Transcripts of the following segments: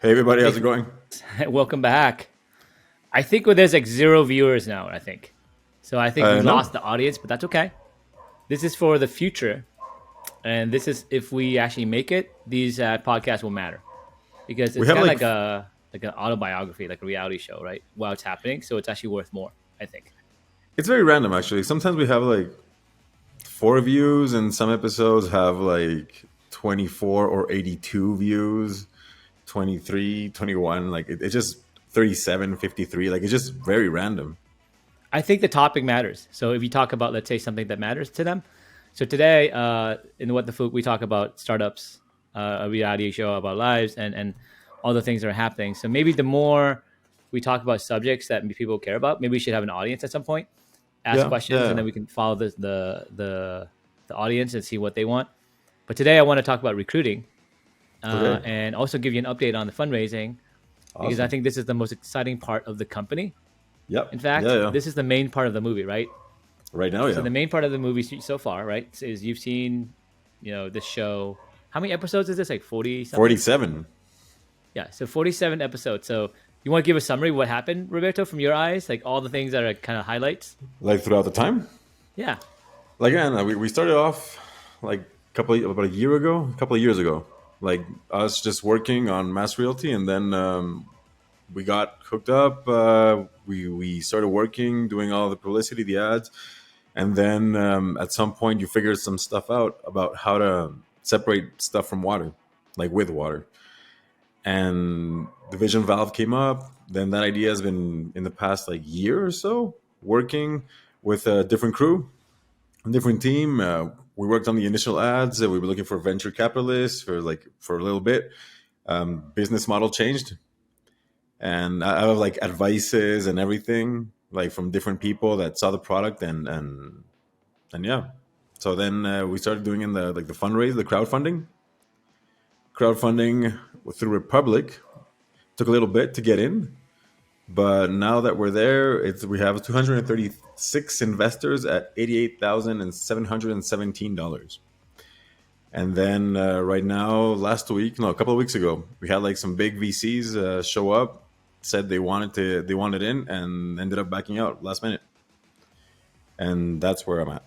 Hey everybody, Hey, how's it going? welcome back. I think there's like zero viewers now. I think so. I think we No, lost the audience, but that's okay. This is for the future, and this is if we actually make it. These podcasts will matter because we it's have kind of like like an autobiography, like a reality show, right? While it's happening, so it's actually worth more. I think. it's very random actually. Sometimes we have like four views, and some episodes have like 24 or 82 views, 23, 21. Like it's just 37, 53. Like it's just very random. I think the topic matters. So if you talk about, let's say, something that matters to them. So today, in What the Phuc, we talk about startups, a reality show about lives, and all the things that are happening. So maybe the more we talk about subjects that people care about, maybe we should have an audience at some point, ask Yeah, yeah, questions, and yeah. then we can follow the audience and see what they want. But today, I want to talk about recruiting Okay, and also give you an update on the fundraising because I awesome. think this is the most exciting part of the company. In Yep, yeah, fact, yeah. this is the main part of the movie, right? Right now, So yeah. the main part of the movie so far, right, is you've seen, this show. How many episodes is this? Like 40 something? 47. Yeah, so 47 episodes. So you want to give a summary of what happened, Roberto, from your eyes, like all the things that are kind of highlights? Like throughout the time. Yeah. Like again, we started off like about a year ago, a couple of years ago. Like us just working on mass realty, and then we got hooked up. We started working, doing all the publicity, the ads, and then at some point you figure some stuff out about how to separate stuff from water, like with water. And the vision valve came up. Then that idea has been in the past like year or so working with a different crew, a different team. We worked on the initial ads. We were looking for venture capitalists for a little bit. Business model changed, and I have like advices and everything like from different people that saw the product and yeah. So then we started doing in the fundraise, the crowdfunding through Republic. Took a little bit to get in, but now that we're there, we have 236 investors at $88,717. And then right now, last week, no, a couple of weeks ago, we had like some big VCs show up, said they wanted in, and ended up backing out last minute. And that's where I'm at.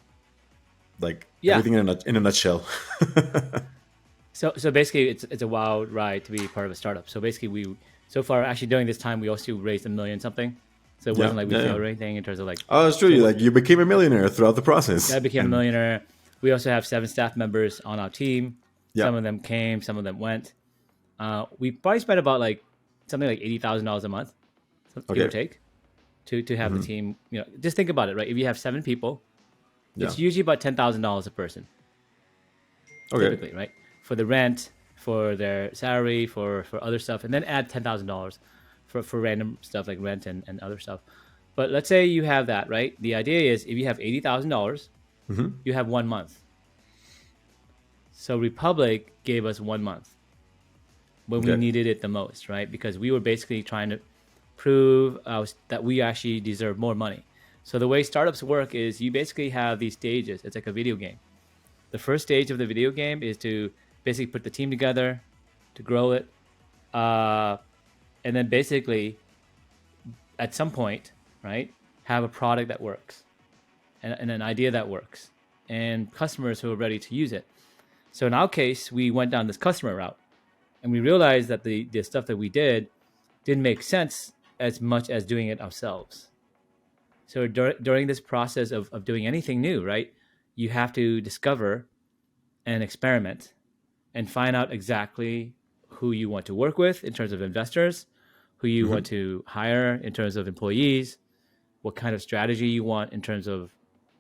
Like Yeah. everything in a nutshell. So basically, it's a wild ride to be part of a startup. So basically, we so far actually during this time we also raised 1 million something. So it Yeah, wasn't like we yeah, yeah. failed or anything in terms of like. Oh, that's true. So what You became a millionaire throughout the I process, became a and millionaire. We also have 7 staff members on our team. yeah. Some of them came, some of them went. We probably spent about like something like $80,000 a month, give or Okay. take, to have the team. Just think about it, right? If you have 7 people, Yeah. it's usually about $10,000 a person, Okay. typically, right? For the rent, for their salary, for other stuff, and then add $10,000 for random stuff like rent and other stuff. But let's say you have that, right? The idea is if you have $80,000, Hmm. you have 1 month. So Republic gave us 1 month when we Okay. needed it the most, right? Because we were basically trying to prove that we actually deserve more money. So the way startups work is you basically have these stages. It's like a video game. The first stage of the video game is to basically put the team together, to grow it, uh, and then basically at some point, right, have a product that works and an idea that works and customers who are ready to use it. So in our case, we went down this customer route and we realized that the stuff that we didn't make sense as much as doing it ourselves. So during this process of doing anything new, right, you have to discover and experiment and find out exactly who you want to work with in terms of investors, who you want Hmm. to hire in terms of employees, what kind of strategy you want in terms of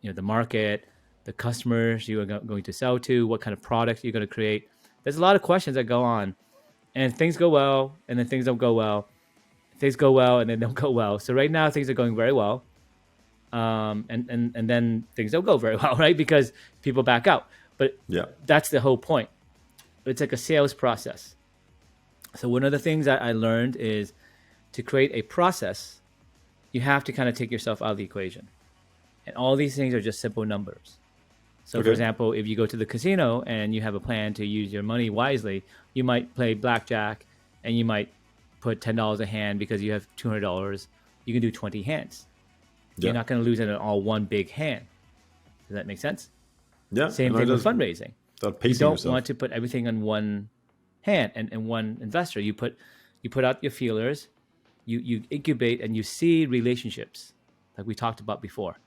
the market, the customers you are going to sell to, what kind of products you're going to create. There's a lot of questions that go on, and things go well, and then things don't go well. Things go well, and then don't go well. So right now things are going very well, and then things don't go very well, right? Because people back out. But Yeah. that's the whole point. It's like a sales process. So one of the things that I learned is to create a process, you have to kind of take yourself out of the equation. And all these things are just simple numbers. So, for Okay. example, if you go to the casino and you have a plan to use your money wisely, you might play blackjack and you might put $10 a hand because you have $200, you can do 20 hands. Yeah. You're not going to lose it in all one big hand. Does that make sense? Yeah. Same thing with fundraising. Without You pacing don't yourself. want to put everything on one hand and one investor. You put out your feelers, you incubate and you see relationships like we talked about before.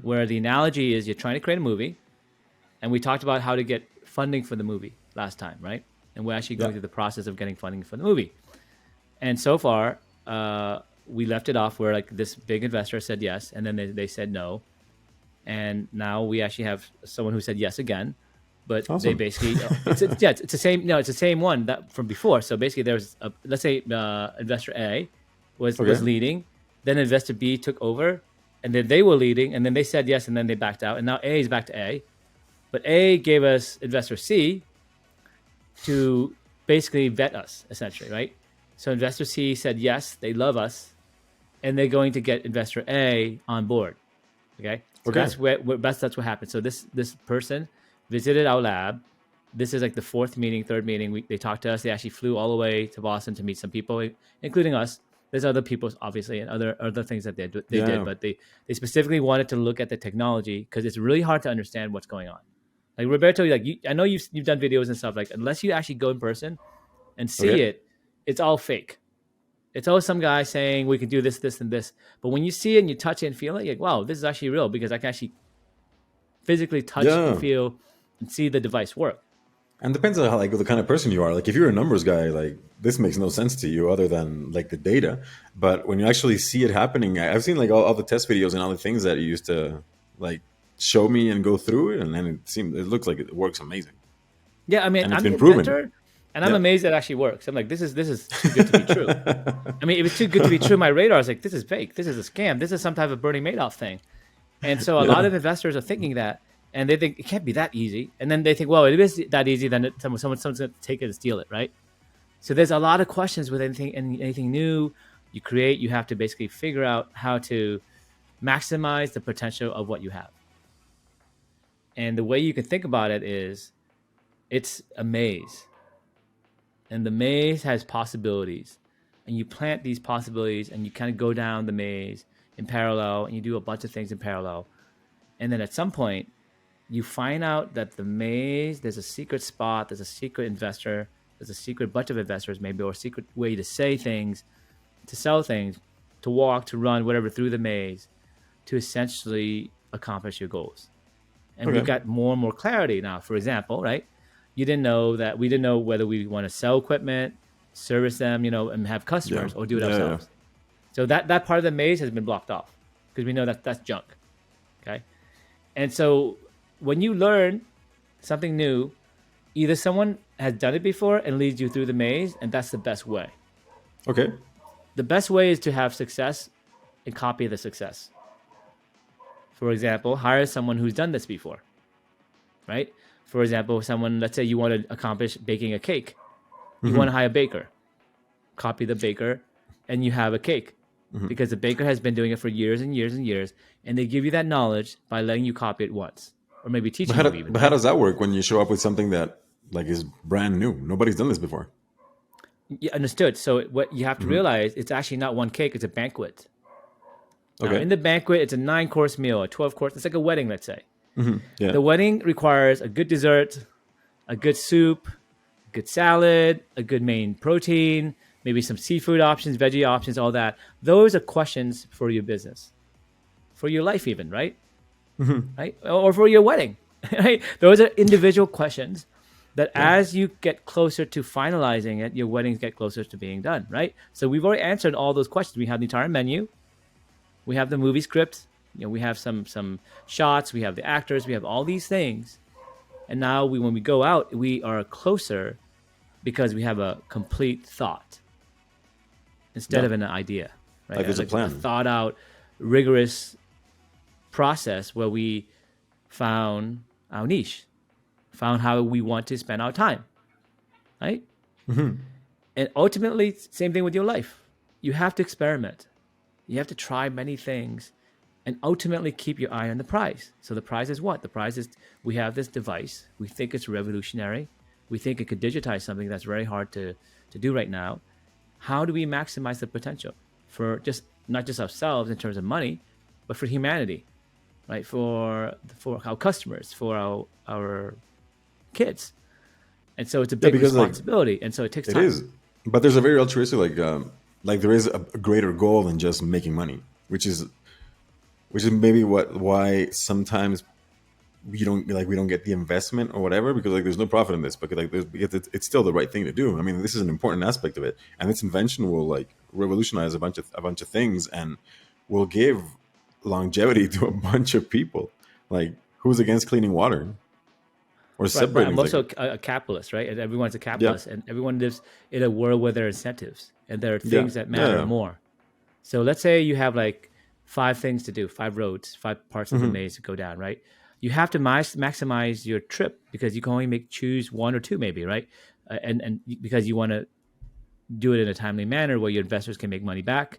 Where the analogy is you're trying to create a movie, and we talked about how to get funding for the movie last time, right? And we're actually going through the process of getting funding for the movie. And so far, we left it off where like this big investor said yes, and then they said no. And now we actually have someone who said yes again, but awesome. They basically it's the same. No, it's the same one that from before. So basically, there's let's say investor A was leading, then investor B took over, and then they were leading, and then they said yes, and then they backed out, and now A is back to A, but A gave us investor C to basically vet us essentially, right? So investor C said yes, they love us, and they're going to get investor A on board. Okay. So that's what happened. So this person visited our lab. This is like the third meeting. They talked to us. They actually flew all the way to Boston to meet some people, including us. There's other people, obviously, and other things that they did, but they specifically wanted to look at the technology because it's really hard to understand what's going on. Like Roberto, I know you've done videos and stuff. Like unless you actually go in person and see it, it's all fake. It's always some guy saying we can do this, this, and this. But when you see it and you touch it and feel it, you're like, wow, this is actually real because I can actually physically touch and feel and see the device work. And depends on how, like, the kind of person you are. Like if you're a numbers guy, like this makes no sense to you other than like the data. But when you actually see it happening, I've seen like all the test videos and all the things that you used to like show me and go through it, and then it looks like it works amazing. Yeah, I mean, and I'm the inventor, and I'm amazed it actually works. I'm like, this is too good to be true. I mean, if it's too good to be true, my radar is like, this is fake. This is a scam. This is some type of Bernie Madoff thing. And so a lot of investors are thinking that, and they think it can't be that easy. And then they think, well, it is that easy. Then someone's going to take it and steal it, right? So there's a lot of questions with anything new you create. You have to basically figure out how to maximize the potential of what you have. And the way you can think about it is, it's a maze. And the maze has possibilities. And you plant these possibilities and you kind of go down the maze in parallel, and you do a bunch of things in parallel. And then at some point, you find out that the maze, there's a secret spot, there's a secret investor, there's a secret bunch of investors maybe, or a secret way to say things, to sell things, to walk, to run, whatever, through the maze, to essentially accomplish your goals. And we've got more and more clarity now. For example, right? We didn't know whether we want to sell equipment, service them, and have customers, or do it ourselves. So that part of the maze has been blocked off because we know that that's junk. Okay. And so when you learn something new, either someone has done it before and leads you through the maze, and that's the best way. Okay. The best way is to have success and copy the success. For example, hire someone who's done this before, right? For example, let's say you want to accomplish baking a cake. You want to hire a baker. Copy the baker, and you have a cake. Because the baker has been doing it for years and years and years, and they give you that knowledge by letting you copy it once, or maybe teaching you even. But how does that work when you show up with something that like is brand new? Nobody's done this before. Yeah, understood. So what you have to realize, it's actually not one cake; it's a banquet. Now, in the banquet, it's a 9-course meal, a 12-course. It's like a wedding, let's say. Yeah. The wedding requires a good dessert, a good soup, a good salad, a good main protein, maybe some seafood options, veggie options, all that. Those are questions for your business, for your life even, right? Right? Or for your wedding, right? Those are individual questions that as you get closer to finalizing it, your weddings get closer to being done, right? So we've already answered all those questions. We have the entire menu. We have the movie script. We have some shots. We have the actors. We have all these things. And now when we go out, we are closer because we have a complete thought instead of an idea. Right? Like there's a plan. A thought out, rigorous process where we found our niche, found how we want to spend our time. Right? And ultimately, same thing with your life. You have to experiment. You have to try many things and ultimately keep your eye on the prize. So the prize is what? The prize is we have this device. We think it's revolutionary. We think it could digitize something that's very hard to do right now. how do we maximize the potential for just not just ourselves in terms of money, but for humanity, right? For our customers, for our kids. And so it's a Yeah, big because like responsibility, and so it takes it time. is, but there's a very altruistic like there is a greater goal than just making money, which is maybe why sometimes we don't get the investment or whatever, because like there's no profit in this, but like because it's still the right thing to do. I mean, this is an important aspect of it, and this invention will like revolutionize a bunch of things and will give longevity to a bunch of people. Like, who's against cleaning water or Right, but separating? I'm It's like, also a capitalist, right? And everyone's a yeah, capitalist, and everyone lives in a world where there are incentives and there are yeah, things that matter yeah, more. So let's say you have like 5 things to do, 5 roads, 5 parts of the maze to go down, right? You have to maximize your trip because you can only choose 1 or 2, maybe, right? And because you want to do it in a timely manner where your investors can make money back,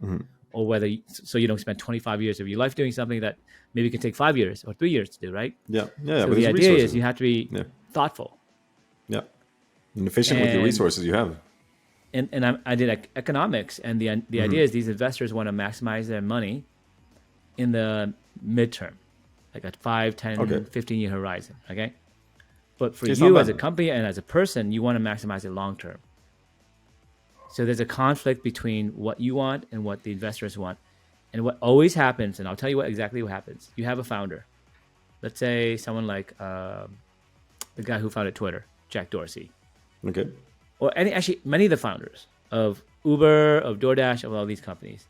or so you don't spend 25 years of your life doing something that maybe can take 5 years or 3 years to do, right? yeah, yeah, yeah. So But the there's idea is resources. you have to be Yeah, thoughtful. yeah, and efficient with the And resources you have. I did economics, and the idea is these investors want to maximize their money in the midterm, like a 5, Okay, 10, 15 year horizon. Okay. But for it's not you as a bad. company and as a person, you want to maximize it long term. So there's a conflict between what you want and what the investors want. And what always happens, and I'll tell you exactly what happens. You have a founder. Let's say someone like the guy who founded Twitter, Jack Dorsey, Okay, or many of the founders of Uber, of DoorDash, of all these companies.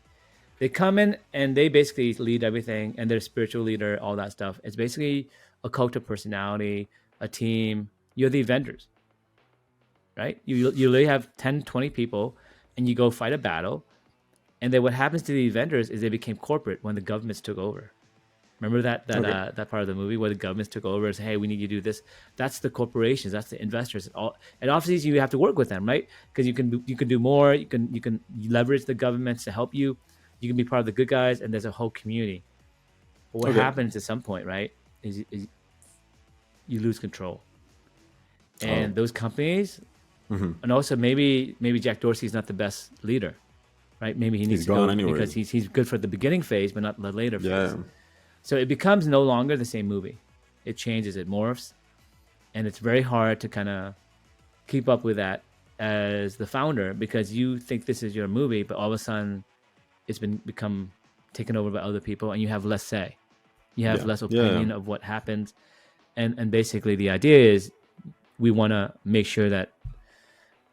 They come in and they basically lead everything, and they're a spiritual leader, all that stuff. It's basically a cult of personality, a team. You're the vendors, right? You literally have 10, 20 people, and you go fight a battle. And then what happens to the vendors is they became corporate when the governments took over. Remember okay, that part of the movie where the governments took over and said, "Hey, we need you to do this." That's the corporations. That's the investors. And obviously, you have to work with them, right? Because you can do more. You can leverage the governments to help you. You can be part of the good guys, and there's a whole community. But what okay. happens at some point, right, is you lose control, Oh, and those companies, and also maybe Jack Dorsey is not the best leader, right? Maybe he needs he's to gone go anyway. because he's good for the beginning phase, but not the later Yeah, phase. So it becomes no longer the same movie. It changes, it morphs, and it's very hard to kind of keep up with that as the founder because you think this is your movie, but all of a sudden it's become taken over by other people, and you have less say. You have yeah, less yeah, yeah. opinion of what happens, and basically the idea is we want to make sure that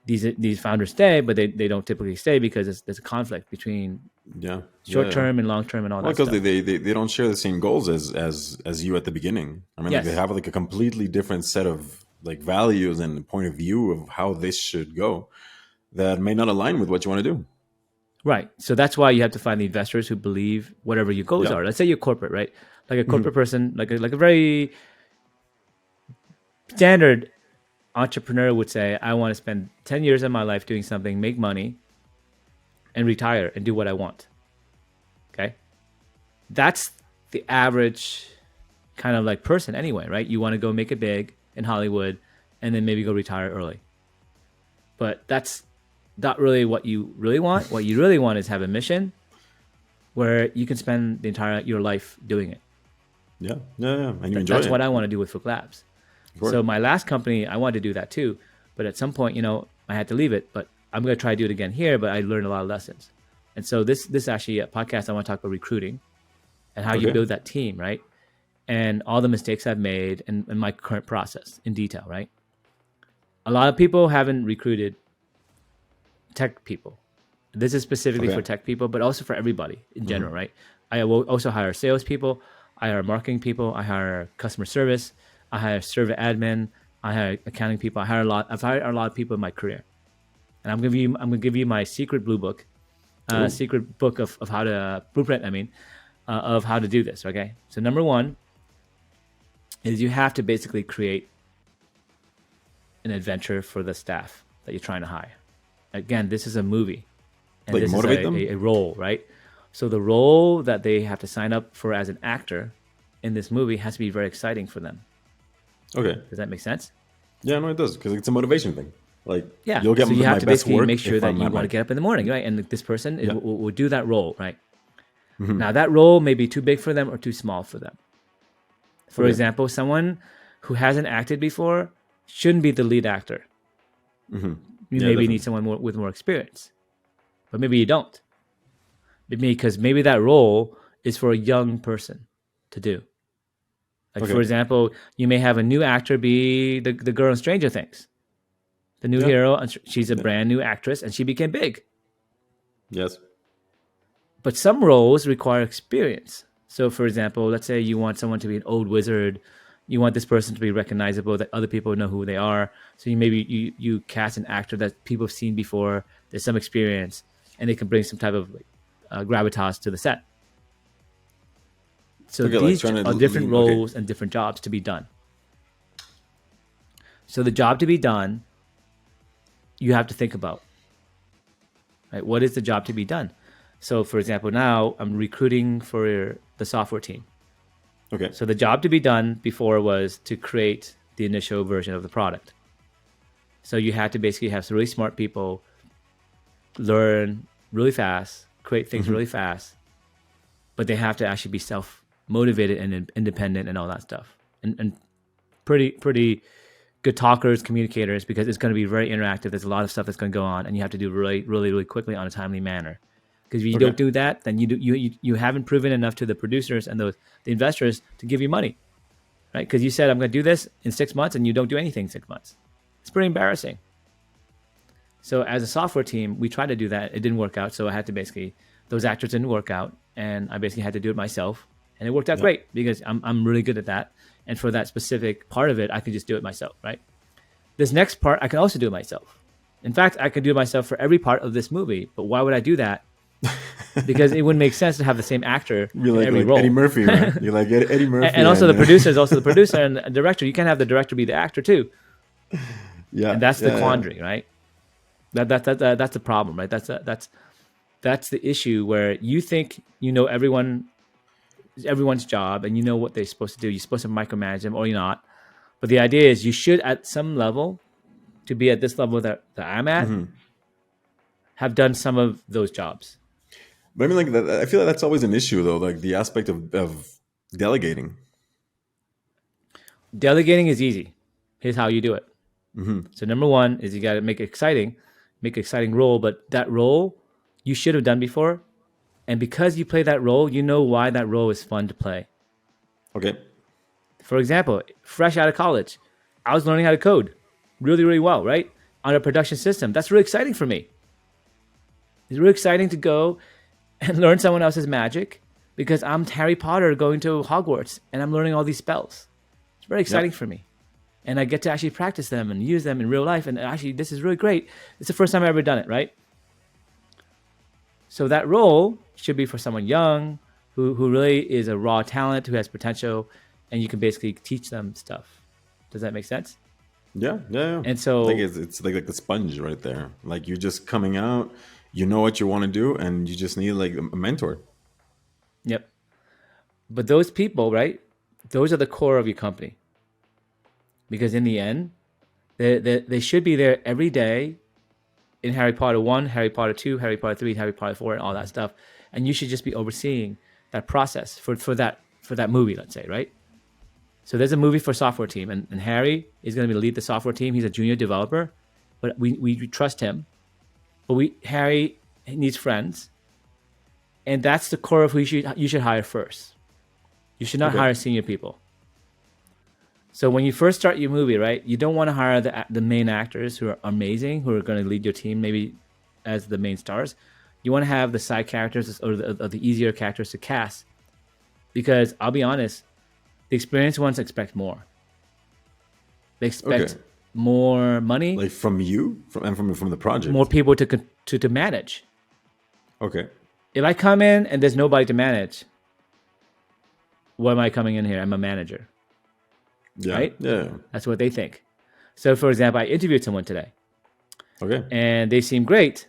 these founders stay, but they don't typically stay because there's a conflict between Yeah, yeah, short yeah. term and long term and all Well, that because stuff. they don't share the same goals as you at the beginning. I mean, like they Yes. have like a completely different set of like values and point of view of how this should go that may not align with what you want to do. Right. So that's why you have to find the investors who believe whatever your goals Yeah, are. Let's say you're corporate, right? Like a corporate person, like a very standard entrepreneur would say, I want to spend 10 years of my life doing something, make money, and retire and do what I want. Okay. That's the average kind of like person anyway, right? You want to go make it big in Hollywood and then maybe go retire early. But that's not really what you really want. What you really want is have a mission where you can spend the entire your life doing it. yeah, yeah, yeah, and you enjoy That's it, what I want to do with Phuc Labs. of course. So my last company, I wanted to do that too, but at some point, I had to leave it. But I'm going to try to do it again here. But I learned a lot of lessons, and so this actually a podcast I want to talk about recruiting and how you Okay, build that team, right? And all the mistakes I've made and my current process in detail, right? A lot of people haven't recruited tech people. This is specifically okay, for tech people, but also for everybody in general, right? I will also hire salespeople. I hire marketing people. I hire customer service. I hire server admin. I hire accounting people. I've hired a lot of people in my career, and I'm gonna give you my secret blue book, ooh, secret book of how to blueprint. Of how to do this. Okay, so number one is you have to basically create an adventure for the staff that you're trying to hire. Again, this is a movie, and like this is motivate them. a role, right? So the role that they have to sign up for as an actor in this movie has to be very exciting for them. Okay, Does that make sense? yeah, no, it does because it's a motivation thing. Like Yeah. you'll get So you have my to best basically make work sure if that I'm you at want to my get up in the morning, right? And this person yeah. will do that role, right? Now that role may be too big for them or too small for them. For Okay. example, someone who hasn't acted before shouldn't be the lead actor. You Yeah, maybe need definitely. someone with more experience, but maybe you don't. Because maybe that role is for a young person to do. Like, for Okay. example, you may have a new actor be the girl in Stranger Things, the new Yeah. hero. And she's a Yeah. brand new actress and she became big. Yes. But some roles require experience. So, for example, let's say you want someone to be an old wizard. You want this person to be recognizable, that other people know who they are. So you cast an actor that people have seen before. There's some experience, and they can bring some type of gravitas to the set. So Okay. Like these trying to are different lean. Okay. roles and different jobs to be done. So the job to be done, you have to think about, right? What is the job to be done? So, for example, now I'm recruiting for the software team. Okay. So the job to be done before was to create the initial version of the product. So you had to basically have some really smart people learn really fast, create things really fast, but they have to actually be self motivated and independent and all that stuff. And pretty good talkers, communicators, because it's going to be very interactive. There's a lot of stuff that's going to go on, and you have to do really quickly on a timely manner. Because if you Okay. don't do that, then you haven't proven enough to the producers and the investors to give you money, right? Because you said I'm going to do this in 6 months, and you don't do anything in 6 months. It's pretty embarrassing. So as a software team, we tried to do that. It didn't work out. So I had to basically, those actors didn't work out, and I basically had to do it myself. And it worked out Yeah. great because I'm really good at that. And for that specific part of it, I can just do it myself, right? This next part, I can also do it myself. In fact, I can do it myself for every part of this movie. But why would I do that? Because it wouldn't make sense to have the same actor Be in every like Eddie role. Murphy, man. You're like Eddie Murphy, And also the and producer is also the producer and the director. You can't have the director be the actor too. yeah, And that's the yeah, yeah. quandary, right? That's the problem, right? That's the issue where you think you know everyone's job and you know what they're supposed to do. You're supposed to micromanage them or you're not. But the idea is you should, at some level, to be at this level that I'm at, have done some of those jobs. But I mean, like, I feel like that's always an issue, though. Like the aspect of delegating. Delegating is easy. Here's how you do it. So number one is you got to make exciting role, but that role you should have done before. And because you play that role, you know why that role is fun to play. Okay. For example, fresh out of college, I was learning how to code really well, right? On a production system. That's really exciting for me. It's really exciting to go and learn someone else's magic because I'm Harry Potter going to Hogwarts and I'm learning all these spells. It's very exciting Yep. for me. And I get to actually practice them and use them in real life. And actually, this is really great. It's the first time I've ever done it, right? So that role should be for someone young who really is a raw talent, who has potential, and you can basically teach them stuff. Does that make sense? Yeah, yeah, yeah. And Like so, it's like the sponge right there. Like you're just coming out, you know what you want to do, and you just need like a mentor. yep. But those people, right? Those are the core of your company. Because in the end, they should be there every day in Harry Potter 1, Harry Potter 2, Harry Potter 3, Harry Potter 4, and all that stuff. And you should just be overseeing that process for that movie, let's say, right? So there's a movie for software team, and Harry is going to lead the software team. He's a junior developer, but we trust him. But Harry needs friends, and that's the core of who you should hire first. You should not Okay. hire senior people. So when you first start your movie, right, you don't want to hire the main actors who are amazing, who are going to lead your team maybe as the main stars. You want to have the side characters or the easier characters to cast, because I'll be honest, the experienced ones expect more. They Okay. expect more money, Like from you, from the more project. people to manage. Okay. If I come in and there's nobody to manage, why am I coming in here? I'm a manager, Yeah. right? Yeah. That's what they think. So, for example, I interviewed someone today, Okay. and they seem great.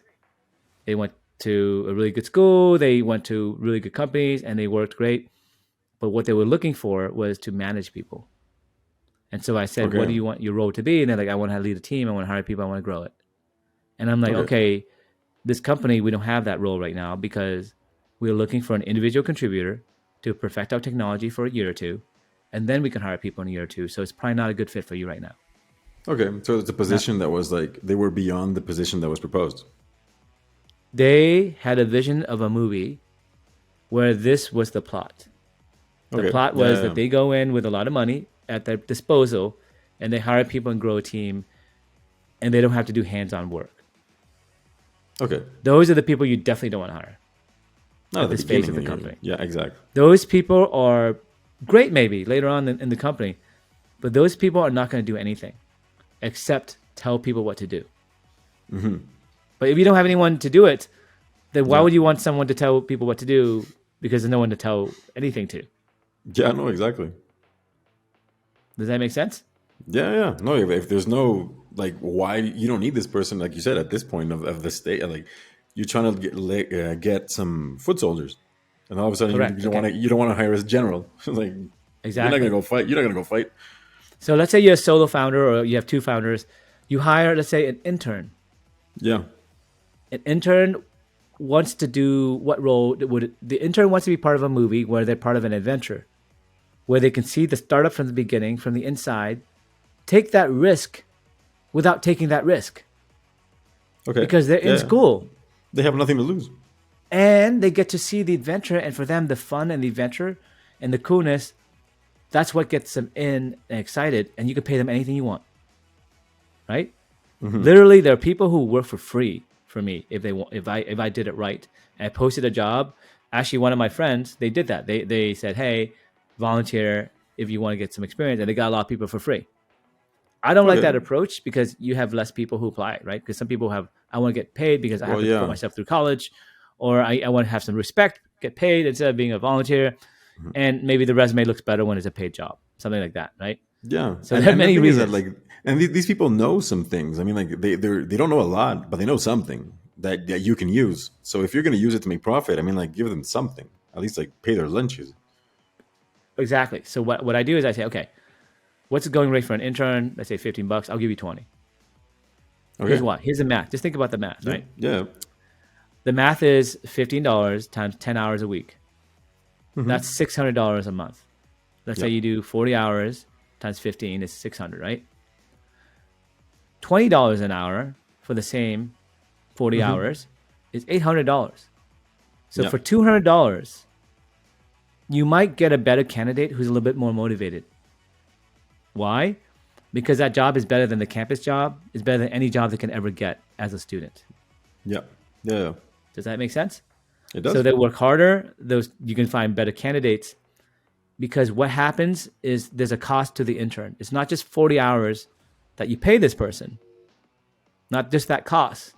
They went to a really good school, they went to really good companies, and they worked great. But what they were looking for was to manage people. And so I said, what do Okay. you want your role to be? And they're like, I want to lead a team. I want to hire people. I want to grow it. And I'm like, Okay. okay, this company, we don't have that role right now because we're looking for an individual contributor to perfect our technology for a year or two. And then we can hire people in a year or two. So it's probably not a good fit for you right now. Okay. So it's a Now, position that was like they were beyond the position that was proposed. they had a vision of a movie where this was the plot. The Okay. plot Yeah. was Yeah, that they go in with a lot of money at their disposal and they hire people and grow a team and they don't have to do hands-on work. yeah. Okay. Those are the people you definitely don't want to hire Not at at the this phase beginning, of the anyway. company. Yeah. Exactly. Those people are great maybe later on in the company, but those people are not going to do anything except tell people what to do. But if you don't have anyone to do it, then why Yeah. would you want someone to tell people what to do because there's no one to tell anything to? Yeah. No. Exactly. Does that make sense? Yeah. Yeah. No. If there's no like, why you don't need this person, like you said, at this point of the state, like you're trying to get some foot soldiers, and all of a sudden Correct. Okay. you don't want to hire as general. Like you're not gonna Exactly. go fight. You're not gonna go fight. So let's say you're a solo founder or you have two founders. You hire, let's say, an intern. Yeah. An intern wants to do what role would the intern wants to be part of a movie where they're part of an adventure, where they can see the startup from the beginning, from the inside, take that risk without taking that risk Okay. because they're Yeah. in school They have nothing to lose. and they get to see the adventure. And for them, the fun and the adventure and the coolness, that's what gets them in and excited. And you can pay them anything you want, right? Literally, there are people who work for free for me if they want. If I did it right, and I posted a job. Actually, one of my friends, they did that. They said, "Hey, volunteer if you want to get some experience," and they got a lot of people for free. I don't like Okay. that approach because you have less people who apply, right? Because some people have, I want to get paid because I have Well, to put yeah. myself through college, or I want to have some respect, get paid instead of being a volunteer, and maybe the resume looks better when it's a paid job, something like that, right? Yeah, So there are and the many thing is that reasons. like, and these people know some things. I mean, like they don't know a lot, but they know something that you can use. So if you're going to use it to make profit, I mean, like give them something. At least like pay their lunches. Exactly. So what I do is I say, okay, what's the going rate for an intern? Let's say $15. I'll give you 20. Here's Okay. what. Here's the math. Just think about the math, Yeah. right? Yeah. The math is $15 times 10 hours a week. That's $600 a month. Let's say Yep. you do 40 hours times 15 is 600, right? $20 an hour for the same 40 hours is $800. So Yeah. for $200, you might get a better candidate who's a little bit more motivated. Why? Because that job is better than the campus job, is better than any job they can ever get as a student. Yeah. Yeah. Does that make sense? It So does. they work harder, those you can find better candidates because what happens is there's a cost to the intern. It's not just 40 hours that you pay this person, not just that cost.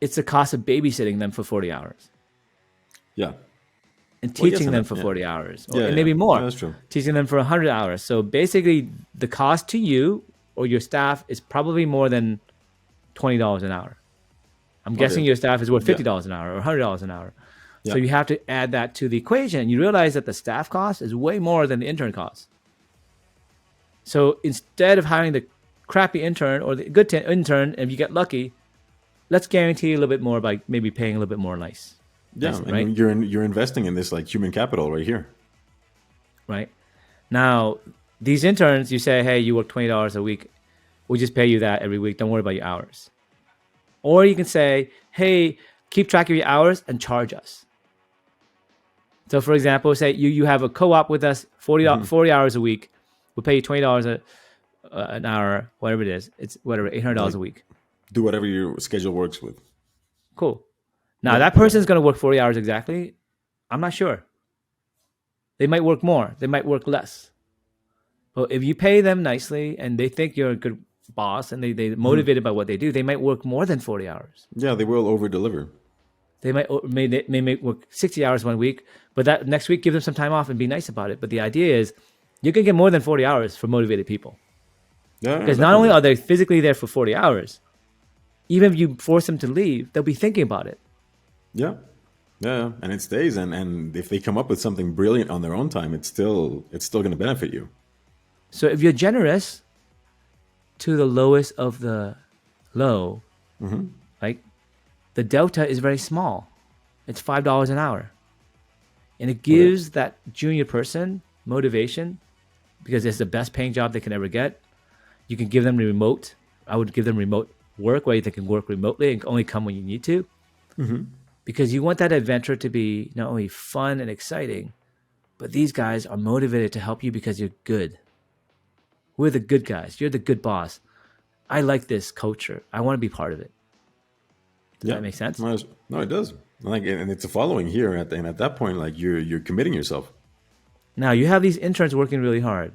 It's the cost of babysitting them for 40 hours Yeah. and Well, yes teaching and them no. for Yeah. 40 hours or Yeah. and Yeah. maybe Yeah. more, That's true. teaching them for 100 hours. So basically, the cost to you or your staff is probably more than $20 an hour. I'm guessing Okay. your staff is worth Yeah. $50 an hour or $100 an hour. So Yeah. you have to add that to the equation. You realize that the staff cost is way more than the intern cost. So instead of hiring the crappy intern or the good intern, if you get lucky, let's guarantee a little bit more by maybe paying a little bit more nice. Yeah. Nice, And right? you're investing in this like human capital right here. Right. Now, these interns, you say, hey, you work $20 a week. We'll just pay you that every week. Don't worry about your hours. Or you can say, hey, keep track of your hours and charge us. So, for example, say you have a co-op with us 40 hours a week. We'll pay you $20 an hour, whatever it is. It's whatever, $800 Like a week. do whatever your schedule works with. Cool. Now, Yeah. that Okay. person's going to work 40 hours exactly. I'm not sure. They might work more. They might work less. But if you pay them nicely and they think you're a good boss and they're motivated by what they do, they might work more than 40 hours. Yeah. They will over deliver. They may make work 60 hours one week, but that next week give them some time off and be nice about it. But the idea is you can get more than 40 hours for motivated people. Yeah. Because not only Definitely. are they physically there for 40 hours, even if you force them to leave, they'll be thinking about it. Yeah. Yeah. And it stays. And if they come up with something brilliant on their own time, it's still going to benefit you. So if you're generous to the lowest of the low, like the delta is very small. It's $5 an hour. And it Okay. gives that junior person motivation because it's the best paying job they can ever get. You can give them remote. I would give them remote work where they can work remotely and only come when you need to. Because you want that adventure to be not only fun and exciting, but these guys are motivated to help you because you're good. We're the good guys. You're the good boss. I like this culture. I want to be part of it. Does Yeah. that make sense? No, it does. Like, and it's a following here, and at that point, like you're committing yourself. Now you have these interns working really hard.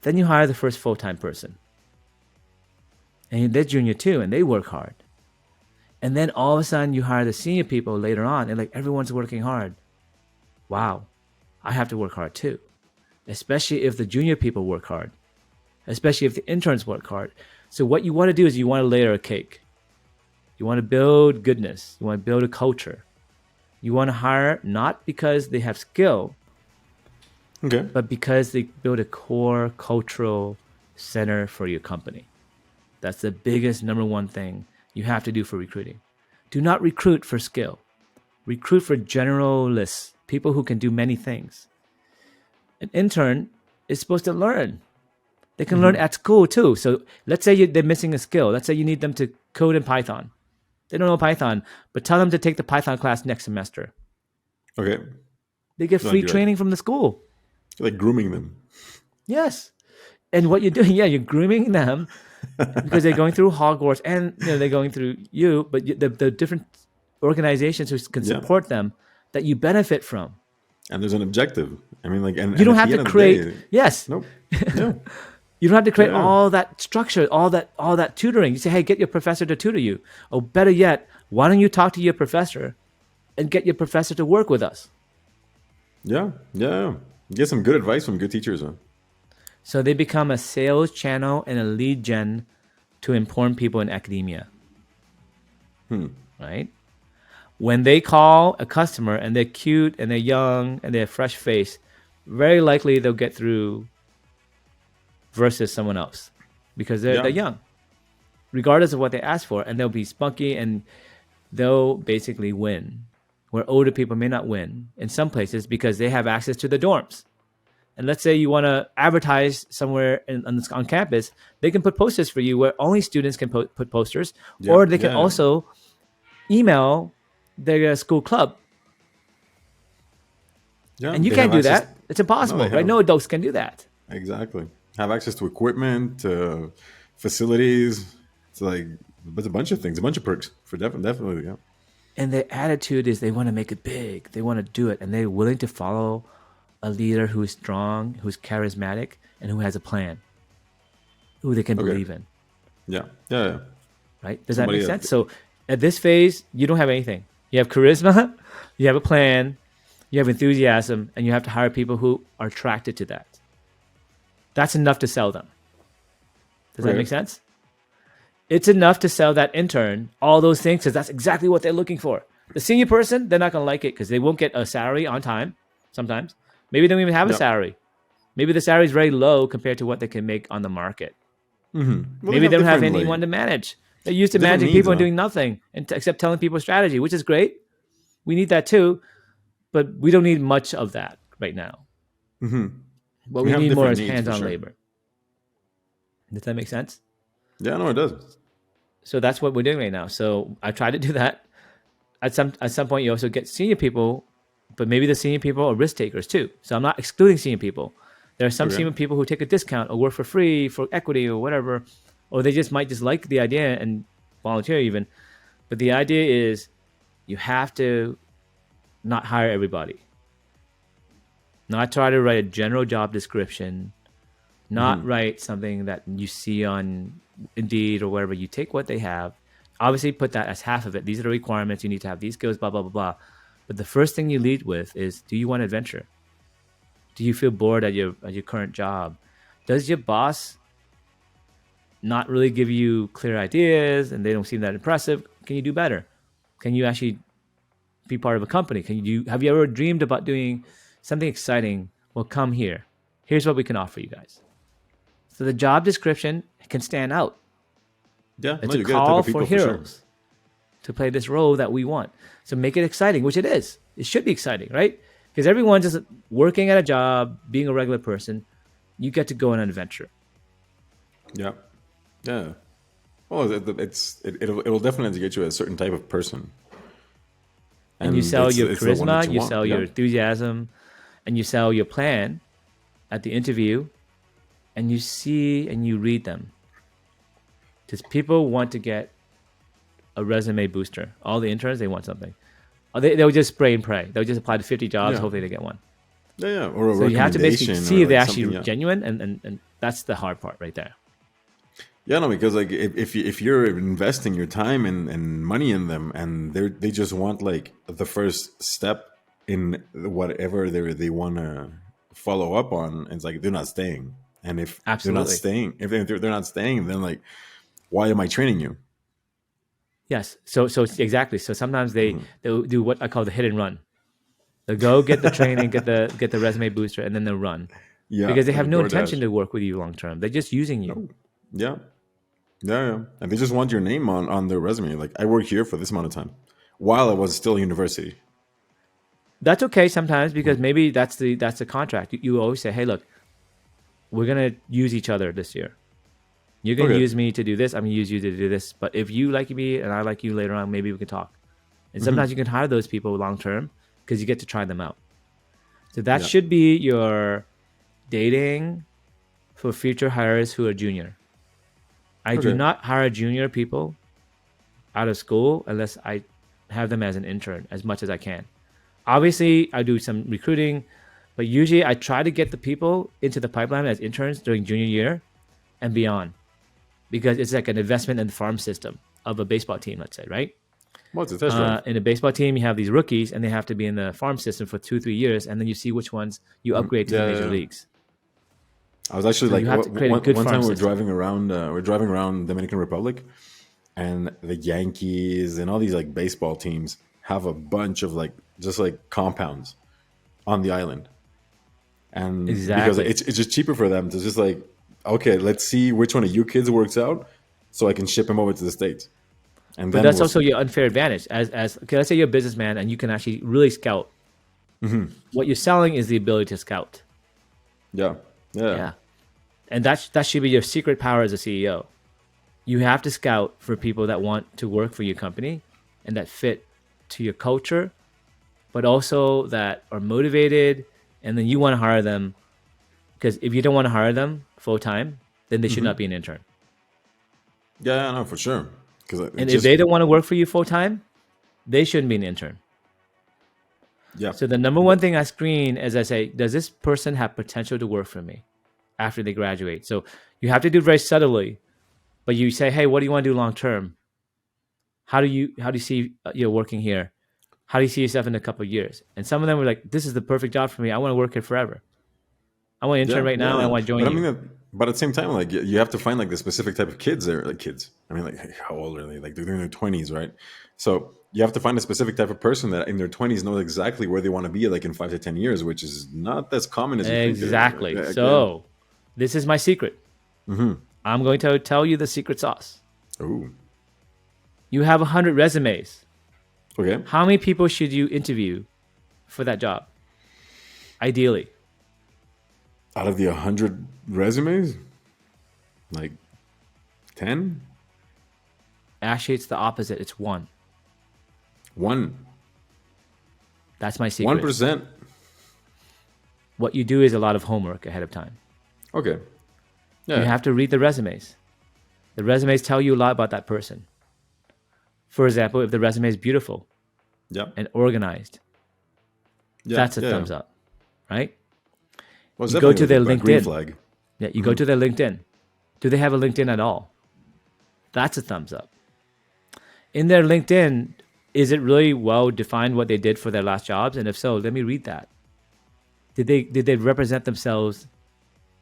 Then you hire the first full-time person. And they're junior too, and they work hard. And then all of a sudden you hire the senior people later on, and like everyone's working hard. Wow, I have to work hard too. Especially if the junior people work hard. Especially if the interns work hard. So what you want to do is you want to layer a cake. You want to build goodness. You want to build a culture. You want to hire not because they have skill, Okay. but because they build a core cultural center for your company. That's the biggest number one thing you have to do for recruiting. Do not recruit for skill. Recruit for generalists, people who can do many things. An intern is supposed to learn. They can learn at school too. So let's say they're missing a skill. Let's say you need them to code in Python. They don't know Python, but tell them to take the Python class next semester. Okay. They get Like free you're like training from the school. you're like grooming them. Yes. And what you're doing, yeah, you're grooming them because they're going through Hogwarts and they're going through you, but the different organizations who can Yeah. support them that you benefit from. And there's an objective. I mean, like, You and don't at have the to end of the create, day, yes, nope. No. you don't have to create Yeah. all that structure, all that tutoring. You say, hey, get your professor to tutor you. Or better yet, why don't you talk to your professor and get your professor to work with us? Yeah. Yeah. Get some good advice from good teachers, huh? So they become a sales channel and a lead gen to inform people in academia. Right? When they call a customer and they're cute and they're young and they're fresh face, very likely they'll get through versus someone else because they're young, regardless of what they ask for, and they'll be spunky and they'll basically win. Where older people may not win in some places because they have access to the dorms. And let's say you want to advertise somewhere on campus, they can put posters for you where only students can put posters, Yeah. or they can Yeah. also email their school club. Yeah. And you They can't have do access. that. It's impossible, No, they right? have. No adults can do that. Exactly. Have access to equipment, facilities. It's like it's a bunch of things, a bunch of perks for definitely. Yeah. And their attitude is they want to make it big. They want to do it. And they're willing to follow a leader who is strong, who's charismatic, and who has a plan, who they can Okay. believe in. Yeah. Yeah. Yeah. Right? Does Somebody that make sense? So at this phase, you don't have anything. You have charisma, you have a plan, you have enthusiasm, and you have to hire people who are attracted to that. That's enough to sell them. Does that Right. make sense? It's enough to sell that intern all those things because that's exactly what they're looking for. The senior person, they're not going to like it because they won't get a salary on time sometimes. Maybe they don't even have a Yep. salary. Maybe the salary is very low compared to what they can make on the market. Well, Maybe they don't have different, anyone to manage. They're used to different managing needs, people and huh? doing nothing except telling people strategy, which is great. We need that too, but we don't need much of that right now. What we have need more different is needs, for hands-on sure. labor. Does that make sense? Yeah. No, it does. So that's what we're doing right now. So I try to do that. At some point, you also get senior people, but maybe the senior people are risk takers too. So I'm not excluding senior people. There are some Okay. senior people who take a discount or work for free for equity or whatever, or they just might just like the idea and volunteer even. But the idea is you have to not hire everybody. Not try to write a general job description, not write something that you see on Indeed or wherever. You take what they have, obviously put that as half of it. These are the requirements. You need to have these skills, blah, blah, blah, blah. But the first thing you lead with is, do you want adventure? Do you feel bored at your current job? Does your boss not really give you clear ideas and they don't seem that impressive? Can you do better? Can you actually be part of a company? Have you ever dreamed about doing something exciting? Well, come here. Here's what we can offer you guys. So the job description can stand out. Yeah, no, It's a you get a type call of for people for sure. heroes to play this role that we want. So make it exciting, which it is. It should be exciting, right? Because everyone's just working at a job, being a regular person. You get to go on an adventure. Yeah, yeah. Well, it'll definitely get you a certain type of person, And you and sell your it's the one that charisma, you you want. sell Yeah, your enthusiasm, and you sell your plan at the interview, and you see and you read them. Because people want to get a resume booster. All the interns, they want something. Or they'll just spray and pray. They'll just apply to 50 jobs, yeah, hopefully they get one. yeah, yeah. Or a So you have to basically recommendation, see or if they're like something. actually Yeah, genuine, and that's the hard part right there. yeah. No, because like if you're investing your time and money in them, and they just want like the first step in whatever they want to follow up on, it's like they're not staying. And if they're not Absolutely. staying, if they're not staying, then like, why am I training you? Yes. So exactly. So sometimes Mhm. they'll do what I call the hit and run. They'll go get the training, get the resume booster, and then they'll run Yeah, because they like have a no intention DoorDash. to work with you long term. They're just using you. No. Yeah. Yeah, yeah. And they just want your name on their resume. Like, I worked here for this amount of time while I was still in university. That's okay sometimes because Mhm. maybe that's the contract. You always say, hey, look, we're gonna use each other this year. You're gonna Okay. use me to do this. I'm gonna use you to do this. But if you like me and I like you later on, maybe we can talk. And Hmm. sometimes you can hire those people long term because you get to try them out. So that Yeah. should be your dating for future hires who are junior. I do Okay. not hire junior people out of school unless I have them as an intern as much as I can. Obviously, I do some recruiting, but usually I try to get the people into the pipeline as interns during junior year and beyond because it's like an investment in the farm system of a baseball team, let's say, right? What's a test drive? In a baseball team, you have these rookies and they have to be in the farm system for 2, 3 years, and then you see which ones you Mhm. upgrade to the Yeah, major yeah, yeah. leagues. I was actually So like you have to create a good one farm time system. we're driving around Dominican Republic, and the Yankees and all these like baseball teams have a bunch of like just like compounds on the island, and because Exactly. it's just cheaper for them to just like, okay, let's see which one of you kids works out, so I can ship him over to the states, and But then that's we'll also see. your unfair advantage. As okay, let's say you're a businessman and you can actually really scout. Hmm. What you're selling is the ability to scout. Yeah, yeah. Yeah. And that should be your secret power as a CEO. You have to scout for people that want to work for your company and that fit to your culture, but also that are motivated and then you want to hire them because if you don't want to hire them full time, then they should not be an intern. Yeah, I know for sure. Because And it's if just they don't want to work for you full time, they shouldn't be an intern. yeah, So the number one but thing I screen is I say, does this person have potential to work for me after they graduate? So you have to do it very subtly, but you say, hey, what do you want to do long term? How do you see you're working here? How do you see yourself in a couple of years? And some of them were like, this is the perfect job for me. I want to work here forever. I want to intern yeah, right yeah, now and I yeah. want to join But I you. mean, but at the same time, like you have to find like the specific type of kids. There, like kids. I mean, like how old are they? Like they're in their 20s, right? So you have to find a specific type of person that in their 20s knows exactly where they want to be, like in 5 to 10 years, which is not as common as you think. Exactly. Yeah. So this is my secret. Mm-hmm. I'm going to tell you the secret sauce. Ooh. You have 100 resumes. Okay. How many people should you interview for that job? Ideally. Out of the 100 resumes, like 10, Actually, it's the opposite. It's one. one, That's my one secret. percent. What you do is a lot of homework ahead of time. Okay. You Yeah. have to read the resumes. The resumes tell you a lot about that person. For example, if the resume is beautiful Yeah. and organized, Yeah. that's a Yeah. Yeah. thumbs up, right? Well, it's You go to definitely their like a green LinkedIn. flag. Yeah, you go to their LinkedIn. Do they have a LinkedIn at all? That's a thumbs up. In their LinkedIn, is it really well defined what they did for their last jobs? And if so, let me read that. Did they represent themselves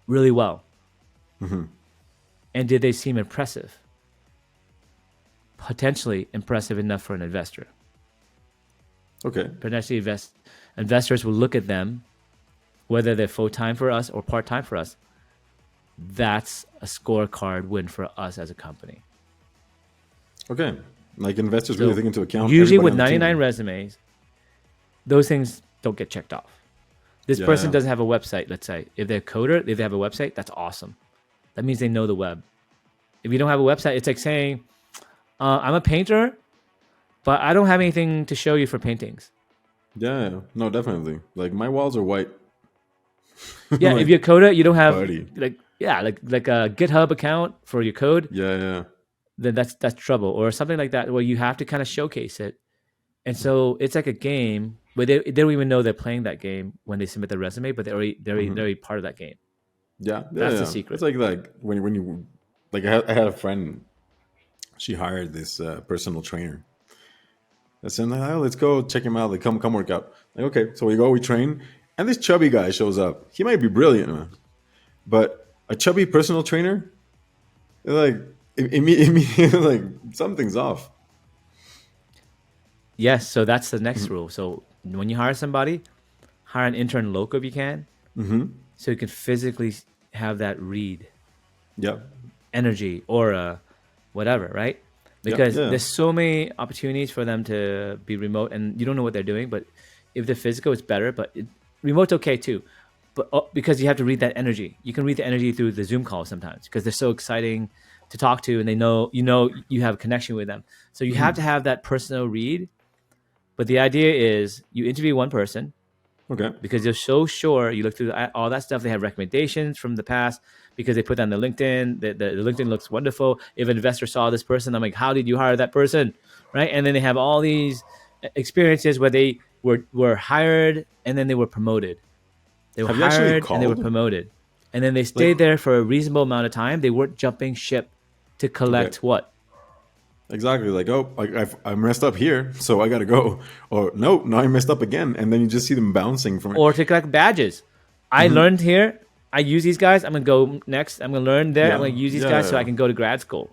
really well? And did they seem impressive? Potentially impressive enough for an investor. Okay. Potentially investors will look at them, whether they're full time for us or part time for us, that's a scorecard win for us as a company. Okay. Like investors really So take into account usually everybody with on the 99 team. resumes, those things don't get checked off. This Yeah, person yeah. doesn't have a website, let's say. If they're a coder, if they have a website, that's awesome. That means they know the web. If you don't have a website, it's like saying, I'm a painter, but I don't have anything to show you for paintings. Yeah, yeah. No, definitely. Like my walls are white. Yeah, if Like, you're a coder, you don't have buddy. like a GitHub account for your code, Yeah, yeah. then that's trouble. Or something like that where you have to kind of showcase it. And so it's like a game, but they don't even know they're playing that game when they submit their resume, but they're already part of that game. Yeah, yeah, That's the yeah. It's secret. like when you like I had a friend. She hired this personal trainer. I said, oh, let's go check him out. Like, come work out. Like, okay, so we go, we train, and this chubby guy shows up. He might be brilliant, man, but a chubby personal trainer, like, like something's off. Yes, so that's the next Mhm. rule. So when you hire somebody, hire an intern local if you can, so you can physically have that read Yeah, energy, aura, whatever, right? yeah, Because yeah. there's so many opportunities for them to be remote and you don't know what they're doing. But if they're physical, it's better. But remote's okay too. But because you have to read that energy, you can read the energy through the Zoom call sometimes because they're so exciting to talk to and they know you have a connection with them. So you have to have that personal read. But the idea is you interview one person Okay. because you're so sure. You look through all that stuff. They have recommendations from the past because they put that on the LinkedIn. The LinkedIn looks wonderful. If an investor saw this person, I'm like, how did you hire that person, right? And then they have all these experiences where they were hired and then they were promoted. They were Have you actually hired and they were called? promoted, and then they Like, stayed there for a reasonable amount of time. They weren't jumping ship to okay, collect what. exactly. Like, oh, I messed up here, so I gotta go. Or no, no, I messed up again, and then you just see them bouncing from it. Or to collect badges. I learned here. I use these guys. I'm gonna go next. I'm gonna learn there. I'm Yeah, gonna use these yeah, guys so I yeah. can go to grad school.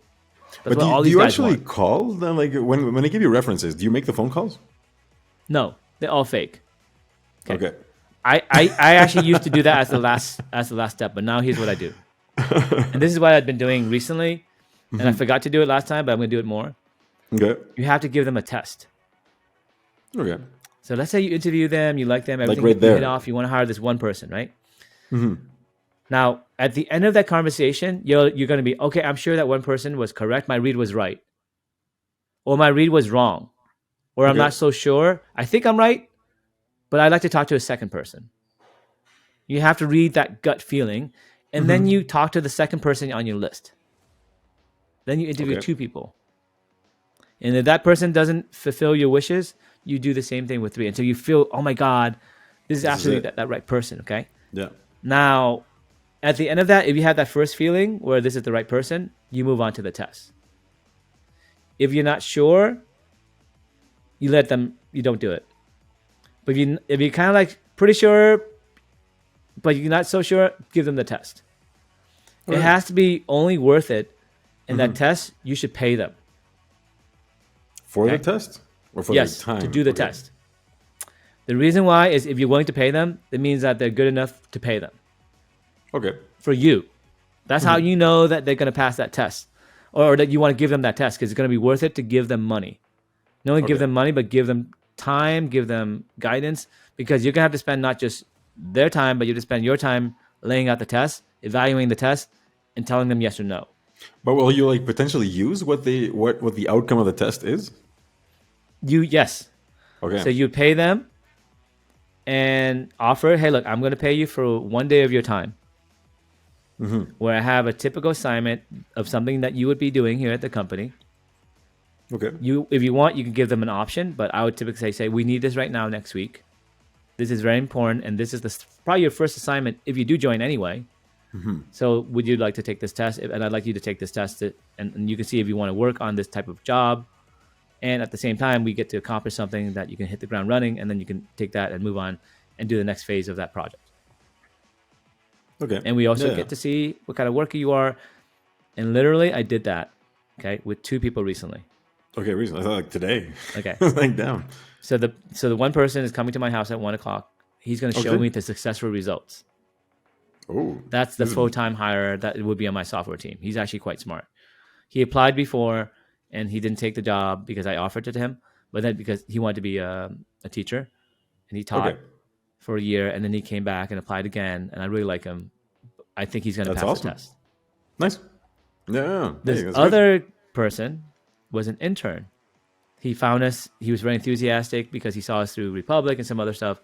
That's But what all do these you guys actually want. call them? Like when they give you references, do you make the phone calls? No, they're all fake. Okay. Okay. I actually used to do that as the last step, but now here's what I do. And this is what I've been doing recently, and I forgot to do it last time, but I'm gonna do it more. Okay. You have to give them a test. Okay. So let's say you interview them, you like them, Like everything right you hit there. off, you want to hire this one person, right? Now, at the end of that conversation, you're going to be, okay, I'm sure that one person was correct. My read was right. Or my read was wrong. Or I'm Okay. not so sure. I think I'm right, but I'd like to talk to a second person. You have to read that gut feeling. And then you talk to the second person on your list. Then you interview Okay. two people. And if that person doesn't fulfill your wishes, you do the same thing with three until you feel, oh my God, this is This is absolutely it. that right person. Okay. Yeah. Now, at the end of that, if you have that first feeling where this is the right person, you move on to the test. If you're not sure, you don't do it. But if you're kind of like pretty sure, but you're not so sure, give them the test. It Okay. has to be only worth it. And that test, you should pay them. For the Okay? test or for the Yes, time? to do the Okay. test. The reason why is if you're willing to pay them, it means that they're good enough to pay them Okay. for you. That's how you know that they're going to pass that test or that you want to give them that test because it's going to be worth it to give them money. Not only give Okay. them money, but give them time, give them guidance because you're going to have to spend not just their time, but you have to spend your time laying out the test, evaluating the test, and telling them yes or no. But will you like potentially use what the outcome of the test is? Yes. Okay. So you pay them and offer, hey, look, I'm going to pay you for 1 day of your time. Where I have a typical assignment of something that you would be doing here at the company. Okay. If you want, you can give them an option, but I would typically say, we need this right now next week. This is very important, and this is probably your first assignment if you do join anyway. So would you like to take this test? And I'd like you to take this test, and you can see if you want to work on this type of job. And at the same time, we get to accomplish something that you can hit the ground running, and then you can take that and move on and do the next phase of that project. Okay. And we also Yeah. get to see what kind of worker you are. And literally, I did that, okay, with 2 people recently. Okay. Reason I thought like today. Okay. Like damn. So the one person is coming to my house at 1 o'clock. He's going to show Okay. me the successful results. Oh, That's the this is full-time hire that would be on my software team. He's actually quite smart. He applied before and he didn't take the job because I offered it to him, but then because he wanted to be a teacher and he okay. taught for a year and then he came back and applied again and I really like him. I think he's going to That's pass the awesome. test. Nice. Yeah. Hey, This that's good. other person was an intern. He found us. He was very enthusiastic because he saw us through Republic and some other stuff.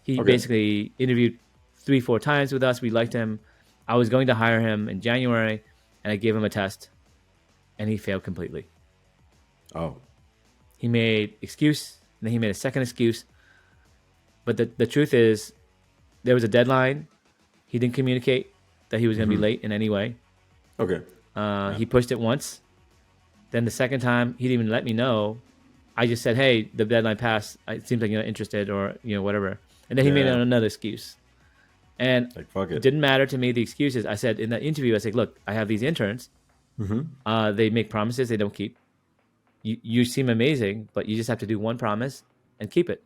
He Okay. basically interviewed 3-4 times with us. We liked him. I was going to hire him in January and I gave him a test and he failed completely. Oh. He made excuse, and then he made a second excuse. But the truth is, there was a deadline. He didn't communicate that he was going to be late in any way. Okay. Yeah. He pushed it once. Then the second time, he didn't even let me know. I just said, "Hey, the deadline passed. It seems like you're not interested, or whatever." And then he made Yeah. another excuse. And Like fuck it it. didn't matter to me the excuses. I said in that interview, I said, "Look, I have these interns. They make promises they don't keep. You seem amazing, but you just have to do one promise and keep it.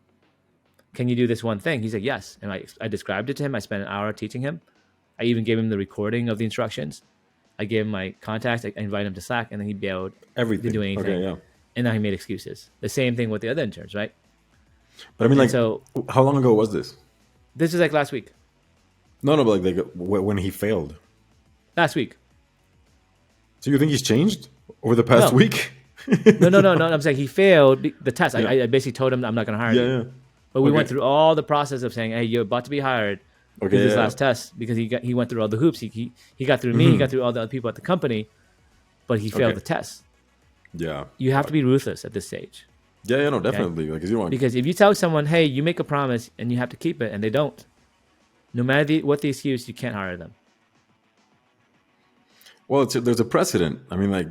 Can you do this one thing?" He said, "Yes." And I described it to him. I spent an hour teaching him. I even gave him the recording of the instructions. I gave him my contacts. I invited him to Slack, and then he bailed. He didn't Everything. do anything. Okay. Yeah. And now he made excuses. The same thing with the other interns, right? But I mean, And like, so how long ago was this? this is like last week. No, no, but like when he failed. Last week. So you think he's changed over the past No, week? no. I'm saying he failed the test. Yeah. I basically told him I'm not going to hire Yeah. you. Yeah. But we went Okay. through all the process of saying, "Hey, you're about to be hired. Do Okay. this Yeah. last test," because he went through all the hoops. He got through me. He got through all the other people at the company, but he failed Okay. the test. Yeah. You have to be ruthless at this stage. Yeah. Yeah. No, Okay? definitely. Like, 'cause you don't want. Because if you tell someone, "Hey, you make a promise and you have to keep it," and they don't, no matter what the excuse, you can't hire them. Well, there's a precedent. I mean, like,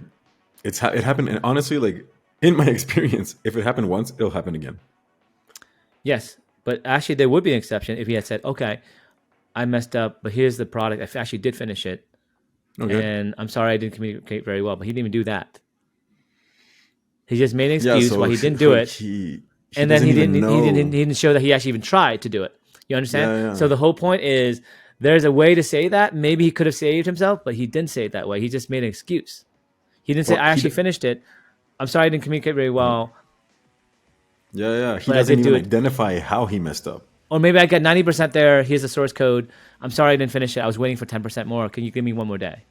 it happened. And honestly, like in my experience, if it happened once, it'll happen again. Yes, but actually, there would be an exception if he had said, "Okay, I messed up, but here's the product. I actually did finish it, Okay. and I'm sorry I didn't communicate very well." But he didn't even do that. He just made an Yeah. excuse So why he didn't do it, he and then doesn't he even didn't know. he didn't show that he actually even tried to do it. You understand? Yeah. Yeah. So the whole point is there's a way to say that. Maybe he could have saved himself, but he didn't say it that way. He just made an excuse. He didn't say, Well, "I actually finished it. I'm sorry I didn't communicate very well, yeah. Yeah. He but I doesn't did do even it." identify how he messed up. Or maybe I got 90% there. Here's the source code. I'm sorry I didn't finish it. I was waiting for 10% more. Can you give me one more day?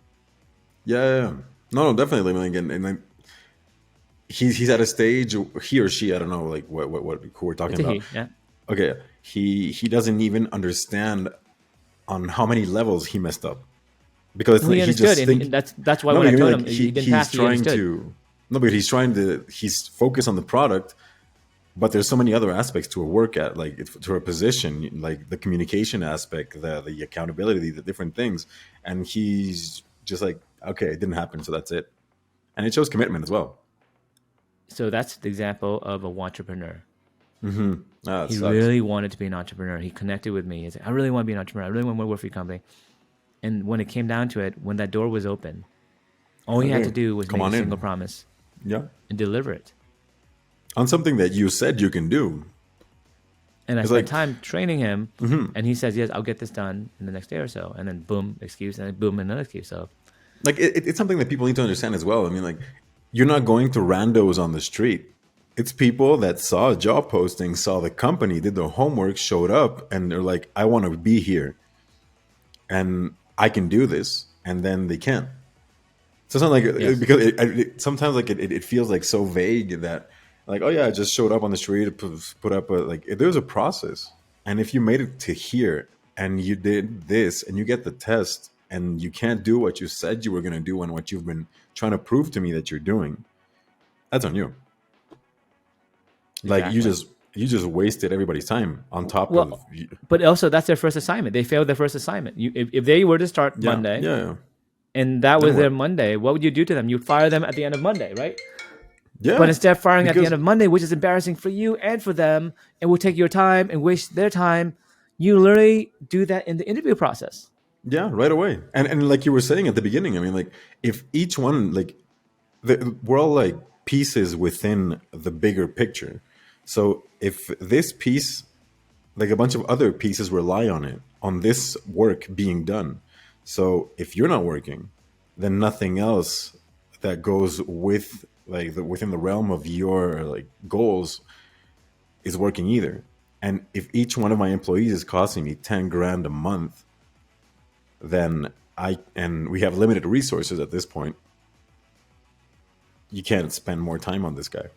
Yeah. Yeah. Yeah. No, no, definitely. I mean, like, and like, he's at a stage, he or she, I don't know, like what who we're talking It's a about. he. Yeah. Okay, he doesn't even understand on how many levels he messed up, because Well, he he understood, just and think that's why no, when but I I mean, told like him he didn't he's pass, he trying understood. to no, but he's focused on the product, but there's so many other aspects to a work at, like to a position, like the communication aspect, the accountability, the different things, and he's just like, okay, it didn't happen, so that's it, and it shows commitment as well. So that's the example of a entrepreneur. Ah, it He sucks. really wanted to be an entrepreneur. He connected with me. He's like, "I really want to be an entrepreneur. I really want to work for your company." And when it came down to it, when that door was open, all he had to Okay, do was come make a on single in. promise Yeah, and deliver it. on something that you said you can do. And I It's spent like, time training him, and he says, "Yes, I'll get this done in the next day or so." And then boom, excuse, and then boom, another excuse. So it's something that people need to understand as well. I mean, like, you're not going to randos on the street. It's people that saw a job posting, saw the company, did their homework, showed up, and they're like, I want to be here and I can do this. And then they can't. So it's not like, yes, because sometimes like it feels like so vague that, like, oh yeah, I just showed up on the street, put up a, like, there's a process. And if you made it to here and you did this and you get the test and you can't do what you said you were going to do and what you've been trying to prove to me that you're doing, that's on you. Like, exactly. you just wasted everybody's time on top of Well, but also that's their first assignment. They failed their first assignment. If they were to start yeah, Monday yeah, and that then was their what? Monday, what would you do to them? You'd fire them at the end of Monday, right? But Yeah, instead of firing at the end because of Monday, which is embarrassing for you and for them, and will take your time and waste their time, you literally do that in the interview process. yeah, right away. And like you were saying at the beginning, I mean, like, if each one, like, we're all like pieces within the bigger picture. So if this piece like a bunch of other pieces rely on it, on this work being done. So if you're not working, then nothing else that goes with like within the realm of your like goals is working either. And if each one of my employees is costing me 10 grand a month, then and we have limited resources at this point, you can't spend more time on this guy.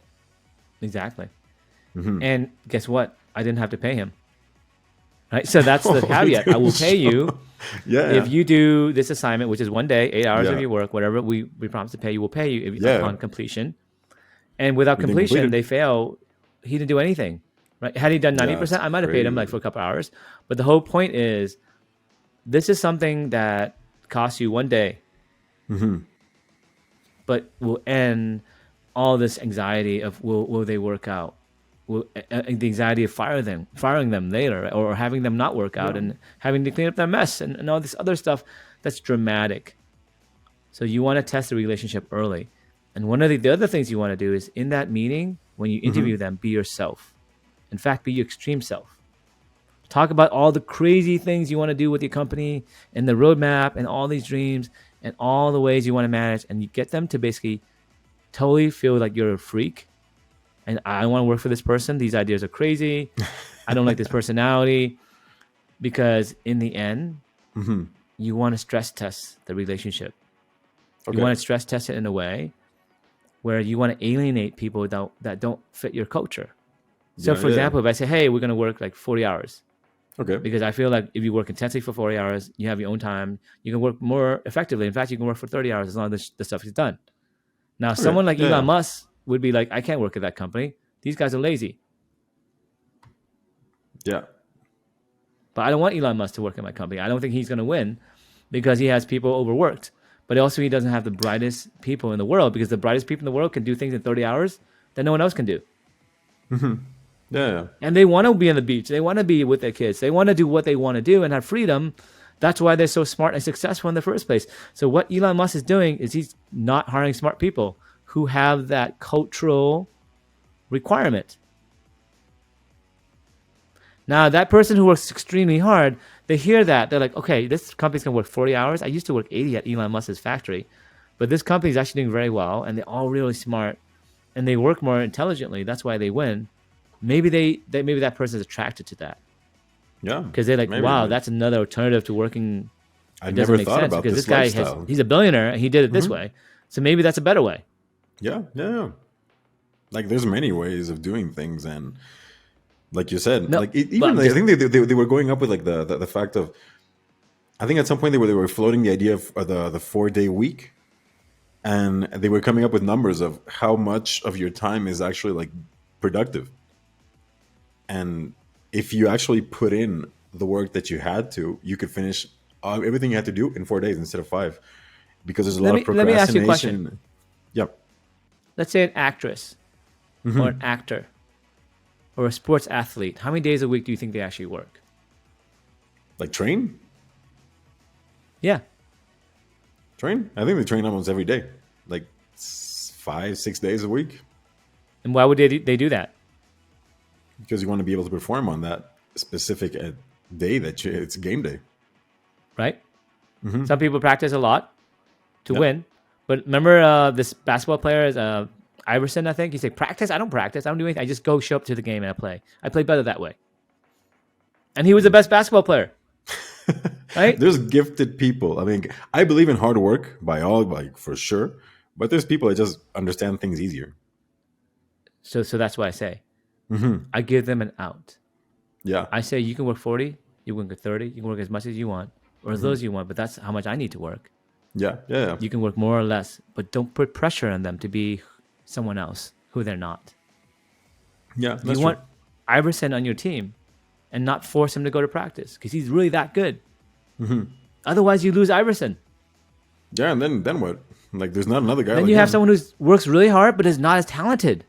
Exactly. And guess what? I didn't have to pay him. Right. So that's the caveat. I will pay you if you do this assignment, which is 1 day, 8 hours of your work, whatever we promise to pay you, we'll pay you upon completion. And without completion, they fail. He didn't do anything. Right. Had he done 90%, I might have paid him like for a couple hours. But the whole point is, this is something that costs you 1 day, but will end all this anxiety of will they work out? The anxiety of firing them later, or having them not work out and having to clean up their mess and all this other stuff that's dramatic. So you want to test the relationship early. And one of the other things you want to do is in that meeting, when you interview them, be yourself. In fact, be your extreme self. Talk about all the crazy things you want to do with your company and the roadmap and all these dreams and all the ways you want to manage. And you get them to basically totally feel like you're a freak. And I want to work for this person. These ideas are crazy. I don't like this personality. Because in the end, you want to stress test the relationship. Okay. You want to stress test it in a way where you want to alienate people that don't fit your culture. So for example, if I say, hey, we're going to work like 40 hours. Okay. Because I feel like if you work intensely for 40 hours, you have your own time, you can work more effectively. In fact, you can work for 30 hours as long as the stuff is done. Now, someone like Elon Musk would be like, I can't work at that company. These guys are lazy. Yeah. But I don't want Elon Musk to work at my company. I don't think he's going to win because he has people overworked. But also he doesn't have the brightest people in the world, because the brightest people in the world can do things in 30 hours that no one else can do. Yeah. And they want to be on the beach. They want to be with their kids. They want to do what they want to do and have freedom. That's why they're so smart and successful in the first place. So what Elon Musk is doing is he's not hiring smart people who have that cultural requirement. Now, that person who works extremely hard, they hear that. They're like, okay, this company's going to work 40 hours. I used to work 80 at Elon Musk's factory. But this company is actually doing very well, and they're all really smart, and they work more intelligently. That's why they win. Maybe maybe that person is attracted to that. Yeah. Because they're like, wow, that's another alternative to working. I never thought about this guy he's a billionaire, and he did it this way. So maybe that's a better way. Yeah. Like, there's many ways of doing things, and like you said, I think they were going up with like the fact of, I think at some point they were floating the idea of the 4-day week, and they were coming up with numbers of how much of your time is actually like productive. And if you actually put in the work that you had to, you could finish everything you had to do in 4 days instead of 5, because there's a lot of procrastination. Let me ask you a question. Yep. Let's say an actress or an actor or a sports athlete. How many days a week do you think they actually work? Like train? Yeah. Train? I think they train almost every day, like 5-6 days a week. And why would they do that? Because you want to be able to perform on that specific day it's game day. Right? Some people practice a lot to win. But remember this basketball player, Iverson, I think? He said, practice? I don't practice. I don't do anything. I just go show up to the game and I play. I play better that way. And he was the best basketball player. Right? There's gifted people. I mean, I believe in hard work for sure. But there's people that just understand things easier. So that's why I say, I give them an out. Yeah. I say you can work 40, you can work 30, you can work as much as you want, or as little as you want, but that's how much I need to work. Yeah. You can work more or less, but don't put pressure on them to be someone else who they're not. Yeah, that's you want Iverson on your team and not force him to go to practice because he's really that good. Otherwise, you lose Iverson. Yeah, and then what? Like, there's not another guy. Then you have someone who works really hard but is not as talented.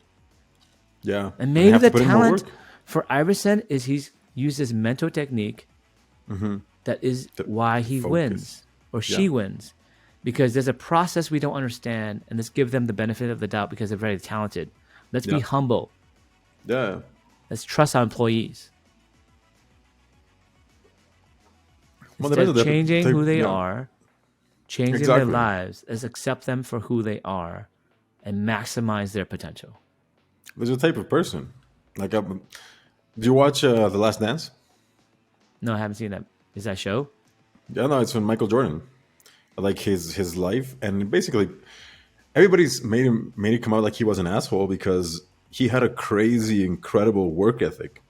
Yeah. And maybe the talent for Iverson is he's used this mental technique that is why he wins or she wins. Because there's a process we don't understand, and let's give them the benefit of the doubt because they're very talented. Let's be humble. Yeah. Let's trust our employees. Well, Instead depends of on the changing type. who they Yeah, are, changing their exactly. lives, is accept them for who they are and maximize their potential. There's a type of person. Like, do you watch The Last Dance? No, I haven't seen that. Is that show? Yeah, no, it's from Michael Jordan. Like his life, and basically everybody's made it come out like he was an asshole because he had a crazy, incredible work ethic.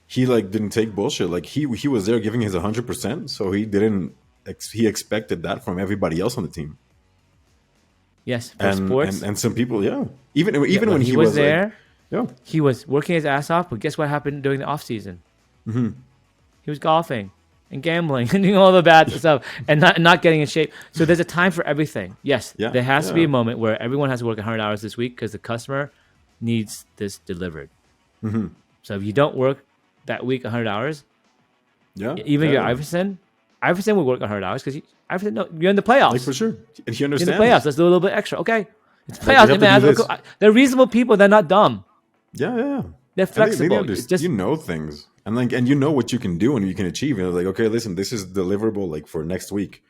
He like didn't take bullshit. Like he was there giving his 100%, so he didn't. He expected that from everybody else on the team, Yes, for and sports. and some people, yeah. Even Yeah, even when when he he was was like, there, yeah, he was working his ass off. But guess what happened during the off season? He was golfing and gambling and doing all the bad stuff and not getting in shape. So there's a time for everything. Yes, yeah, there has to be yeah, a moment where everyone has to work 100 hours this week because the customer needs this delivered. So if you don't work that week 100 hours, yeah, even if you're yeah. Iverson would work 100 hours because Iverson, no, you're in the Like playoffs. for sure, and he You're in the playoffs. understands. Let's do a little bit extra. Okay. It's Like we playoffs. have to do this. They're reasonable people. They're not dumb. Yeah, yeah, yeah. They're And they flexible. It's understand. You just know things, and like, and you know what you can do and you can achieve. And it's like, okay, listen, this is deliverable like for next week,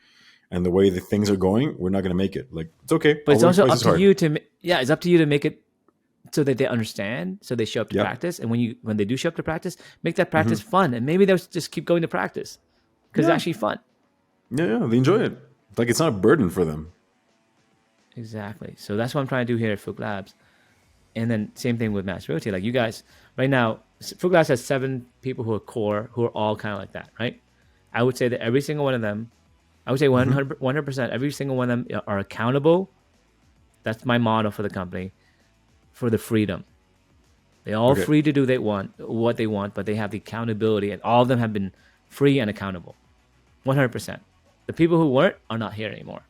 and the way the things are going, we're not gonna make it. Like, it's okay. but I'll it's work also twice up as to hard. you to yeah, it's up to you to make it so that they understand, so they show up to Yeah, practice, and when they do show up to practice, make that practice fun, and maybe they'll just keep going to practice because it's yeah, actually fun. yeah, yeah. They enjoy it. Like it's not a burden for them. Exactly. So that's what I'm trying to do here at Phuc Labs, and then same thing with Mass Realty. Like you guys right now, Phuc Labs has 7 people who are core, who are all kind of like that, right? I would say that every single one of them, I would say 100%, every single one of them are accountable. That's my motto for the company, for the freedom. They're all Okay, free to do what they want, but they have the accountability, and all of them have been free and accountable, 100%. The people who weren't are not here anymore.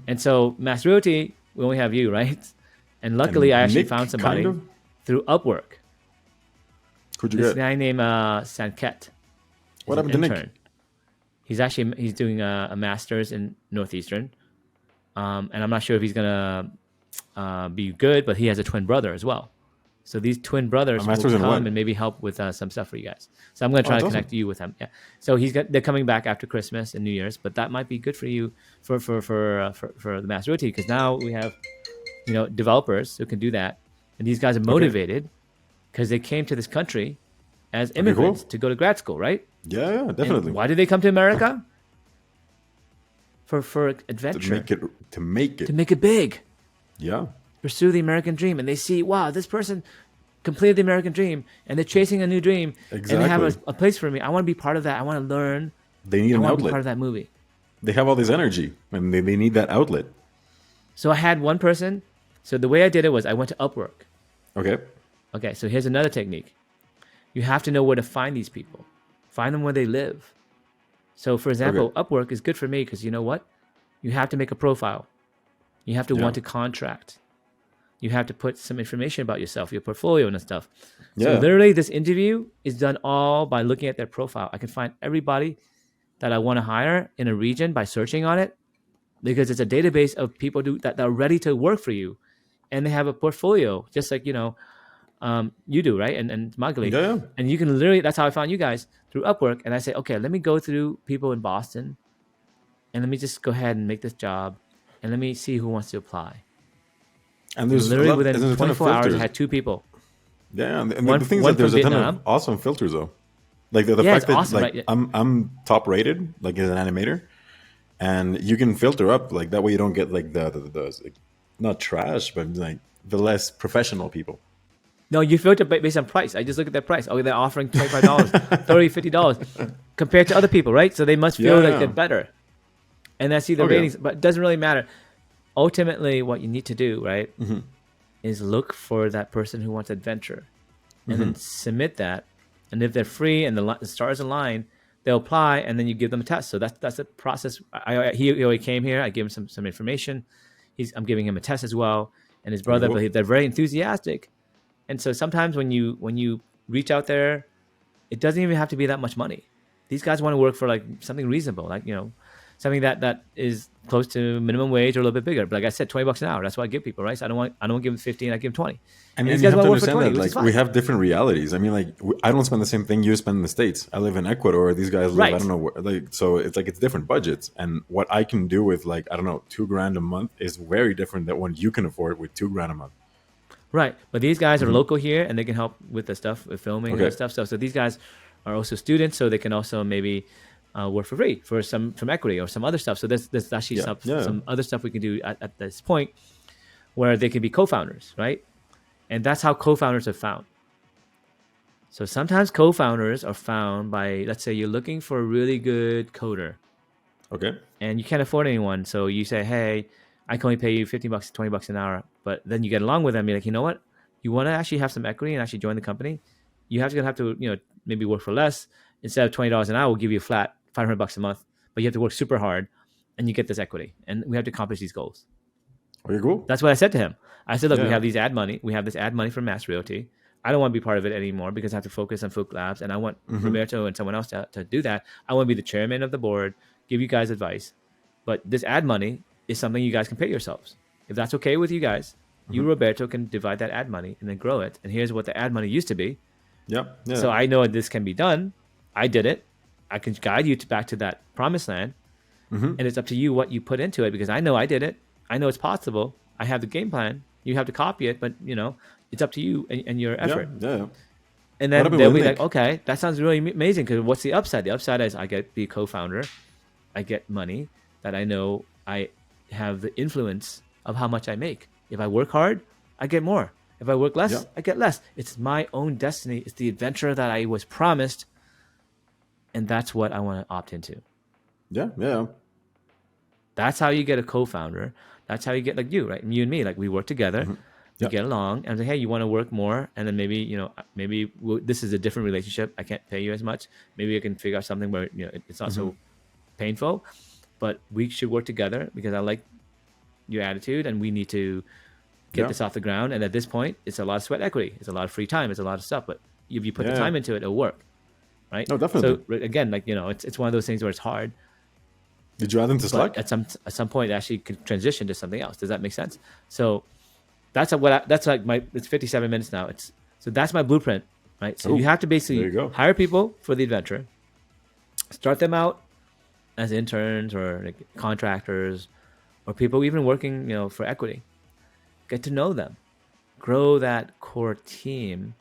And so, Mass Realty, we only have you, right? And luckily, I and actually found Nick, kind somebody of. through Upwork. Who'd you This get? guy named Sanket What is an happened to Nick? intern. He's doing a master's in Northeastern, and I'm not sure if he's gonna be good, but he has a twin brother as well. So these twin A brothers will master's in come what? and maybe help with some stuff for you guys. So I'm going to Oh, try that's to awesome. connect you with them. Yeah. So they're coming back after Christmas and New Year's, but that might be good for you for the Master Realty because now we have developers who can do that, and these guys are Okay. motivated because they came to this country as Okay, immigrants cool. to go to grad school, right? Yeah, yeah, And definitely. why did they come to America? For To adventure, make it, to make to it. make it big, Yeah, pursue the American dream, and they see, wow, this person completed the American dream, and they're chasing a new dream, and they have exactly. a place for me. I want to be part of that. I want to learn. They need I an want to be part outlet. of that movie. They have all this energy, and they need that outlet. So I had one person. So the way I did it was I went to Upwork. Okay. Okay, so here's another technique. You have to know where to find these people. Find them where they live. So for example, Okay. Upwork is good for me because you know what? You have to make a profile. You have to Yeah. want to contract. You have to put some information about yourself, your portfolio and stuff. So Yeah. literally this interview is done all by looking at their profile. I can find everybody that I want to hire in a region by searching on it because it's a database of people that are ready to work for you. And they have a portfolio, just like, you do, right? And Magali. Yeah. Yeah. And you can literally, that's how I found you guys through Upwork. And I say, okay, let me go through people in Boston and let me just go ahead and make this job and let me see who wants to apply. And there's Literally a lot, within there's a ton of 24 hours, I filters. had 2 people. Yeah, and One, the thing is one that there's from a ton Vietnam. of awesome filters though. Like the Yeah, fact it's that awesome, like right? I'm top rated like as an animator, and you can filter up like that way you don't get like the like, not trash but like the less professional people. No, you filter based on price. I just look at their price. Oh, they're offering $25, $30, $50 compared to other people, right? So they must feel Yeah, like they're yeah. better. And I see the Okay. ratings, but it doesn't really matter. Ultimately, what you need to do, right, is look for that person who wants adventure and then submit that. And if they're free and the stars align, they'll apply and then you give them a test. So that's the process. He already came here. I gave him some information. I'm giving him a test as well. And his brother, Cool. but they're very enthusiastic. And so sometimes when you reach out there, it doesn't even have to be that much money. These guys want to work for like something reasonable, like something that is close to minimum wage or a little bit bigger. But like I said, $20 an hour. That's what I give people, right? So I don't give them 15. I give them 20. And these you guys have want to to work for understand 20, that which is like we fine. have different realities. I mean, like I don't spend the same thing you spend in the States. I live in Ecuador. These guys live I Right. don't know where. Like so, it's like it's different budgets. And what I can do with like I don't know $2,000 a month is very different than what you can afford with $2,000 a month. Right. But these guys are Hmm. local here and they can help with the stuff, with filming and Okay. that stuff. So these guys are also students, so they can also maybe work for free for some from equity or some other stuff. So there's actually Yeah. Yeah. some other stuff we can do at this point where they can be co-founders, right? And that's how co-founders are found. So sometimes co-founders are found by, let's say you're looking for a really good coder Okay. and you can't afford anyone. So you say, hey, I can only pay you $15, $20 an hour. But then you get along with them. You're like, you know what? You want to actually have some equity and actually join the company. You have to, maybe work for less. Instead of $20 an hour, we'll give you a flat $500 a month. But you have to work super hard, and you get this equity. And we have to accomplish these goals. Okay. Cool. That's what I said to him. I said, look, we Yeah. have these ad money. We have this ad money from Mass Realty. I don't want to be part of it anymore because I have to focus on Phuc Labs, and I want Roberto and someone else to do that. I want to be the chairman of the board, give you guys advice. But this ad money is something you guys can pay yourselves. If that's okay with you guys, you, Roberto, can divide that ad money and then grow it. And here's what the ad money used to be. Yeah. Yeah. So I know this can be done. I did it. I can guide you back to that promised land. And it's up to you what you put into it because I know I did it. I know it's possible. I have the game plan. You have to copy it, but it's up to you and your effort. Yeah. Yeah. And What then happened they'll with be like, Nick? okay, that sounds really amazing. Because what's the upside? The upside is I get to be a co-founder. I get money that I know I have the influence of how much I make. If I work hard, I get more. If I work less, Yeah. I get less. It's my own destiny. It's the adventure that I was promised. And that's what I want to opt into. Yeah. Yeah. That's how you get a co-founder. That's how you get like you, right? You and me, like we work together. We Yeah. get along and I'm like, hey, you want to work more? And then maybe this is a different relationship. I can't pay you as much. Maybe I can figure out something where it's not so painful, but we should work together because I like your attitude and we need to get Yeah. this off the ground. And at this point, it's a lot of sweat equity. It's a lot of free time. It's a lot of stuff. But if you put the Yeah. time into it, it'll work, right? No, definitely. So again, like it's one of those things where it's hard. Did you add them to But Slack? at some point, it actually could transition to something else. Does that make sense? So that's like it's 57 minutes now. So that's my blueprint, right? So Ooh, you have to there basically you go. hire people for the adventure, start them out as interns or like contractors or people even working, for equity. Get to know them, grow that core team,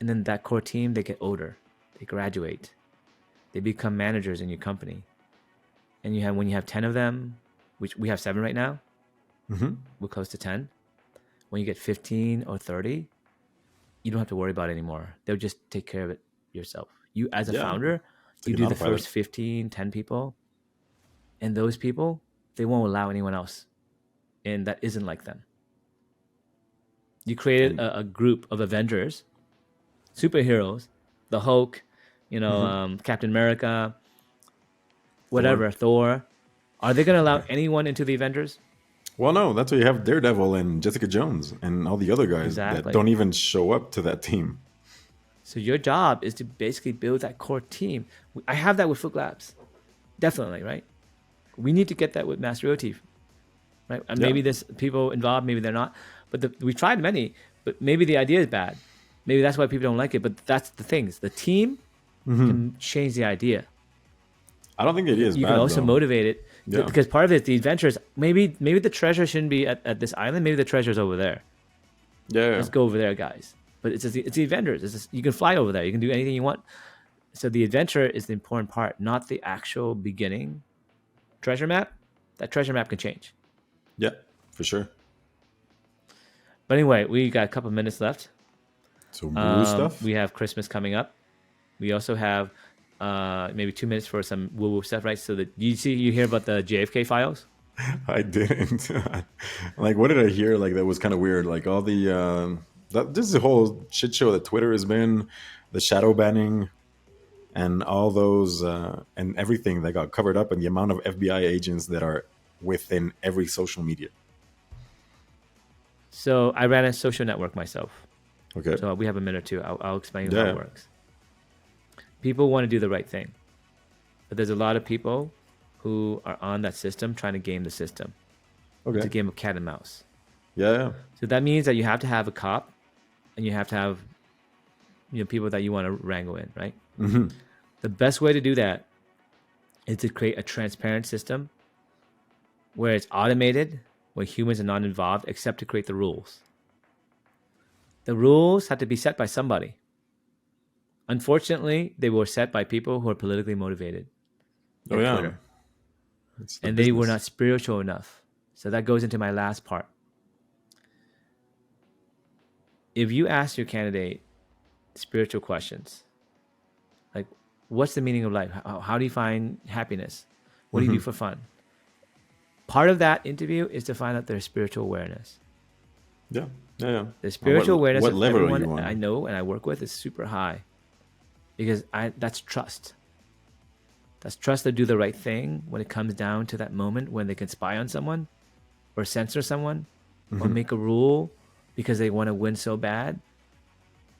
and then that core team they get older, they graduate, they become managers in your company, and when you have 10 of them, which we have 7 right now, we're close to 10. When you get 15 or 30, you don't have to worry about it anymore. They'll just take care of it yourself. You as a Yeah. founder, It's you like do an the autopilot. first 15, 10 people, and those people, they won't allow anyone else in that isn't like them. You created a group of Avengers, superheroes, the Hulk, Captain America, whatever, Thor. Are they going to allow anyone into the Avengers? Well, no, that's why you have Daredevil and Jessica Jones and all the other guys that Exactly. don't even show up to that team. So your job is to basically build that core team. I have that with Phuc Labs, definitely, right? We need to get that with Mass Realty, right? And Yeah. maybe there's people involved, maybe they're not. But we tried many, but maybe the idea is bad. Maybe that's why people don't like it. But that's the things. The team can change the idea. I don't think it is You bad, can also though. motivate it Yeah. because part of it, the adventures. Maybe the treasure shouldn't be at this island. Maybe the treasure's over there. Yeah. Let's go over there, guys. But it's the adventures. You can fly over there. You can do anything you want. So the adventure is the important part, not the actual beginning treasure map. That treasure map can change. Yeah, for sure. But anyway, we got a couple minutes left. So woo stuff. We have Christmas coming up. We also have maybe 2 minutes for some woo-woo stuff, right? So you hear about the JFK files? I didn't. Like, what did I hear? Like, that was kind of weird. Like, all the this is a whole shit show that Twitter has been, the shadow banning, and all those and everything that got covered up, and the amount of FBI agents that are within every social media. So I ran a social network myself. Okay. So we have a minute or two. I'll explain how Yeah. it works. People want to do the right thing, but there's a lot of people who are on that system trying to game the system. Okay. It's a game of cat and mouse. Yeah. So that means that you have to have a cop, and you have to have people that you want to wrangle in, right? Mm-hmm. The best way to do that is to create a transparent system where it's automated, where humans are not involved except to create the rules. The rules have to be set by somebody. Unfortunately, they were set by people who are politically motivated. Oh yeah. Twitter. And they were not spiritual enough. So that goes into my last part. If you ask your candidate spiritual questions, like what's the meaning of life? How do you find happiness? What do you do for fun? Part of that interview is to find out their spiritual awareness. Yeah. The spiritual awareness what of level everyone are you on? I know and I work with is super high, because that's trust. That's trust to do the right thing when it comes down to that moment when they can spy on someone or censor someone or make a rule because they want to win so bad.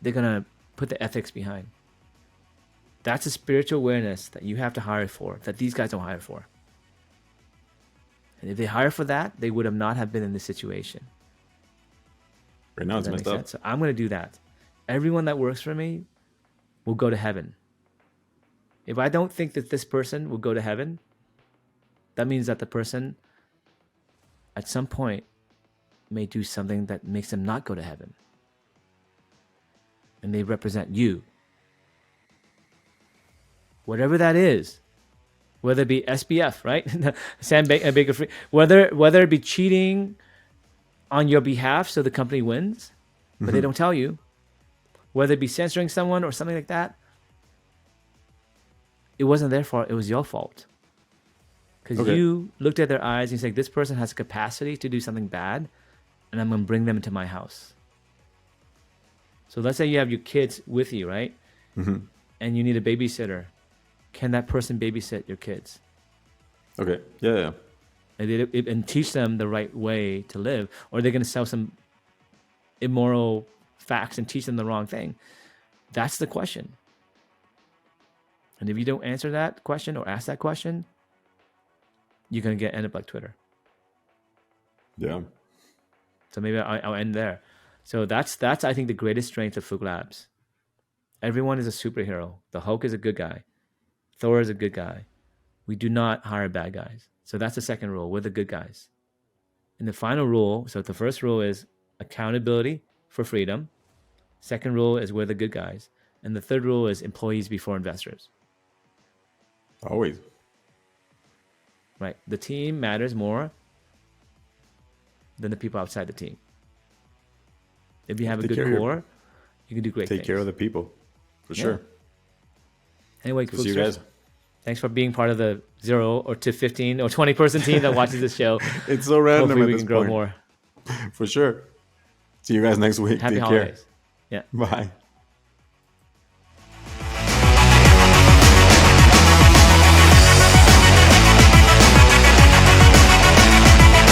They're going to put the ethics behind. That's a spiritual awareness that you have to hire for, that these guys don't hire for. And if they hire for that, they would have not have been in this situation. Right now, it's messed up. So I'm going to do that. Everyone that works for me will go to heaven. If I don't think that this person will go to heaven, that means that the person at some point may do something that makes them not go to heaven. And they represent you. Whatever that is, whether it be SBF, right? Sam Baker Free, whether it be cheating on your behalf so the company wins, but they don't tell you, whether it be censoring someone or something like that, it wasn't their fault, it was your fault. Because you looked at their eyes and you said, this person has capacity to do something bad, and I'm going to bring them into my house. So let's say you have your kids with you, right? And you need a babysitter. Can that person babysit your kids? Okay. Yeah. And teach them the right way to live? Or are they going to sell some immoral facts and teach them the wrong thing? That's the question. And if you don't answer that question or ask that question, you're going to end up like Twitter. Yeah. So maybe I'll end there. So that's I think the greatest strength of Phuc Labs. Everyone is a superhero. The Hulk is a good guy. Thor is a good guy. We do not hire bad guys. So that's the second rule. We're the good guys. And the final rule, so the first rule is accountability for freedom. Second rule is we're the good guys. And the third rule is employees before investors. Always. Right. The team matters more than the people outside the team. If you have a good core, you can do great things. Take care of the people, for sure. Anyway, see you guys. Thanks for being part of the 0 or to 15 or 20 person team that watches this show. It's so random. Hopefully we at this can grow point. more. For sure. See you guys next week. Happy Take holidays. care. Yeah. Bye.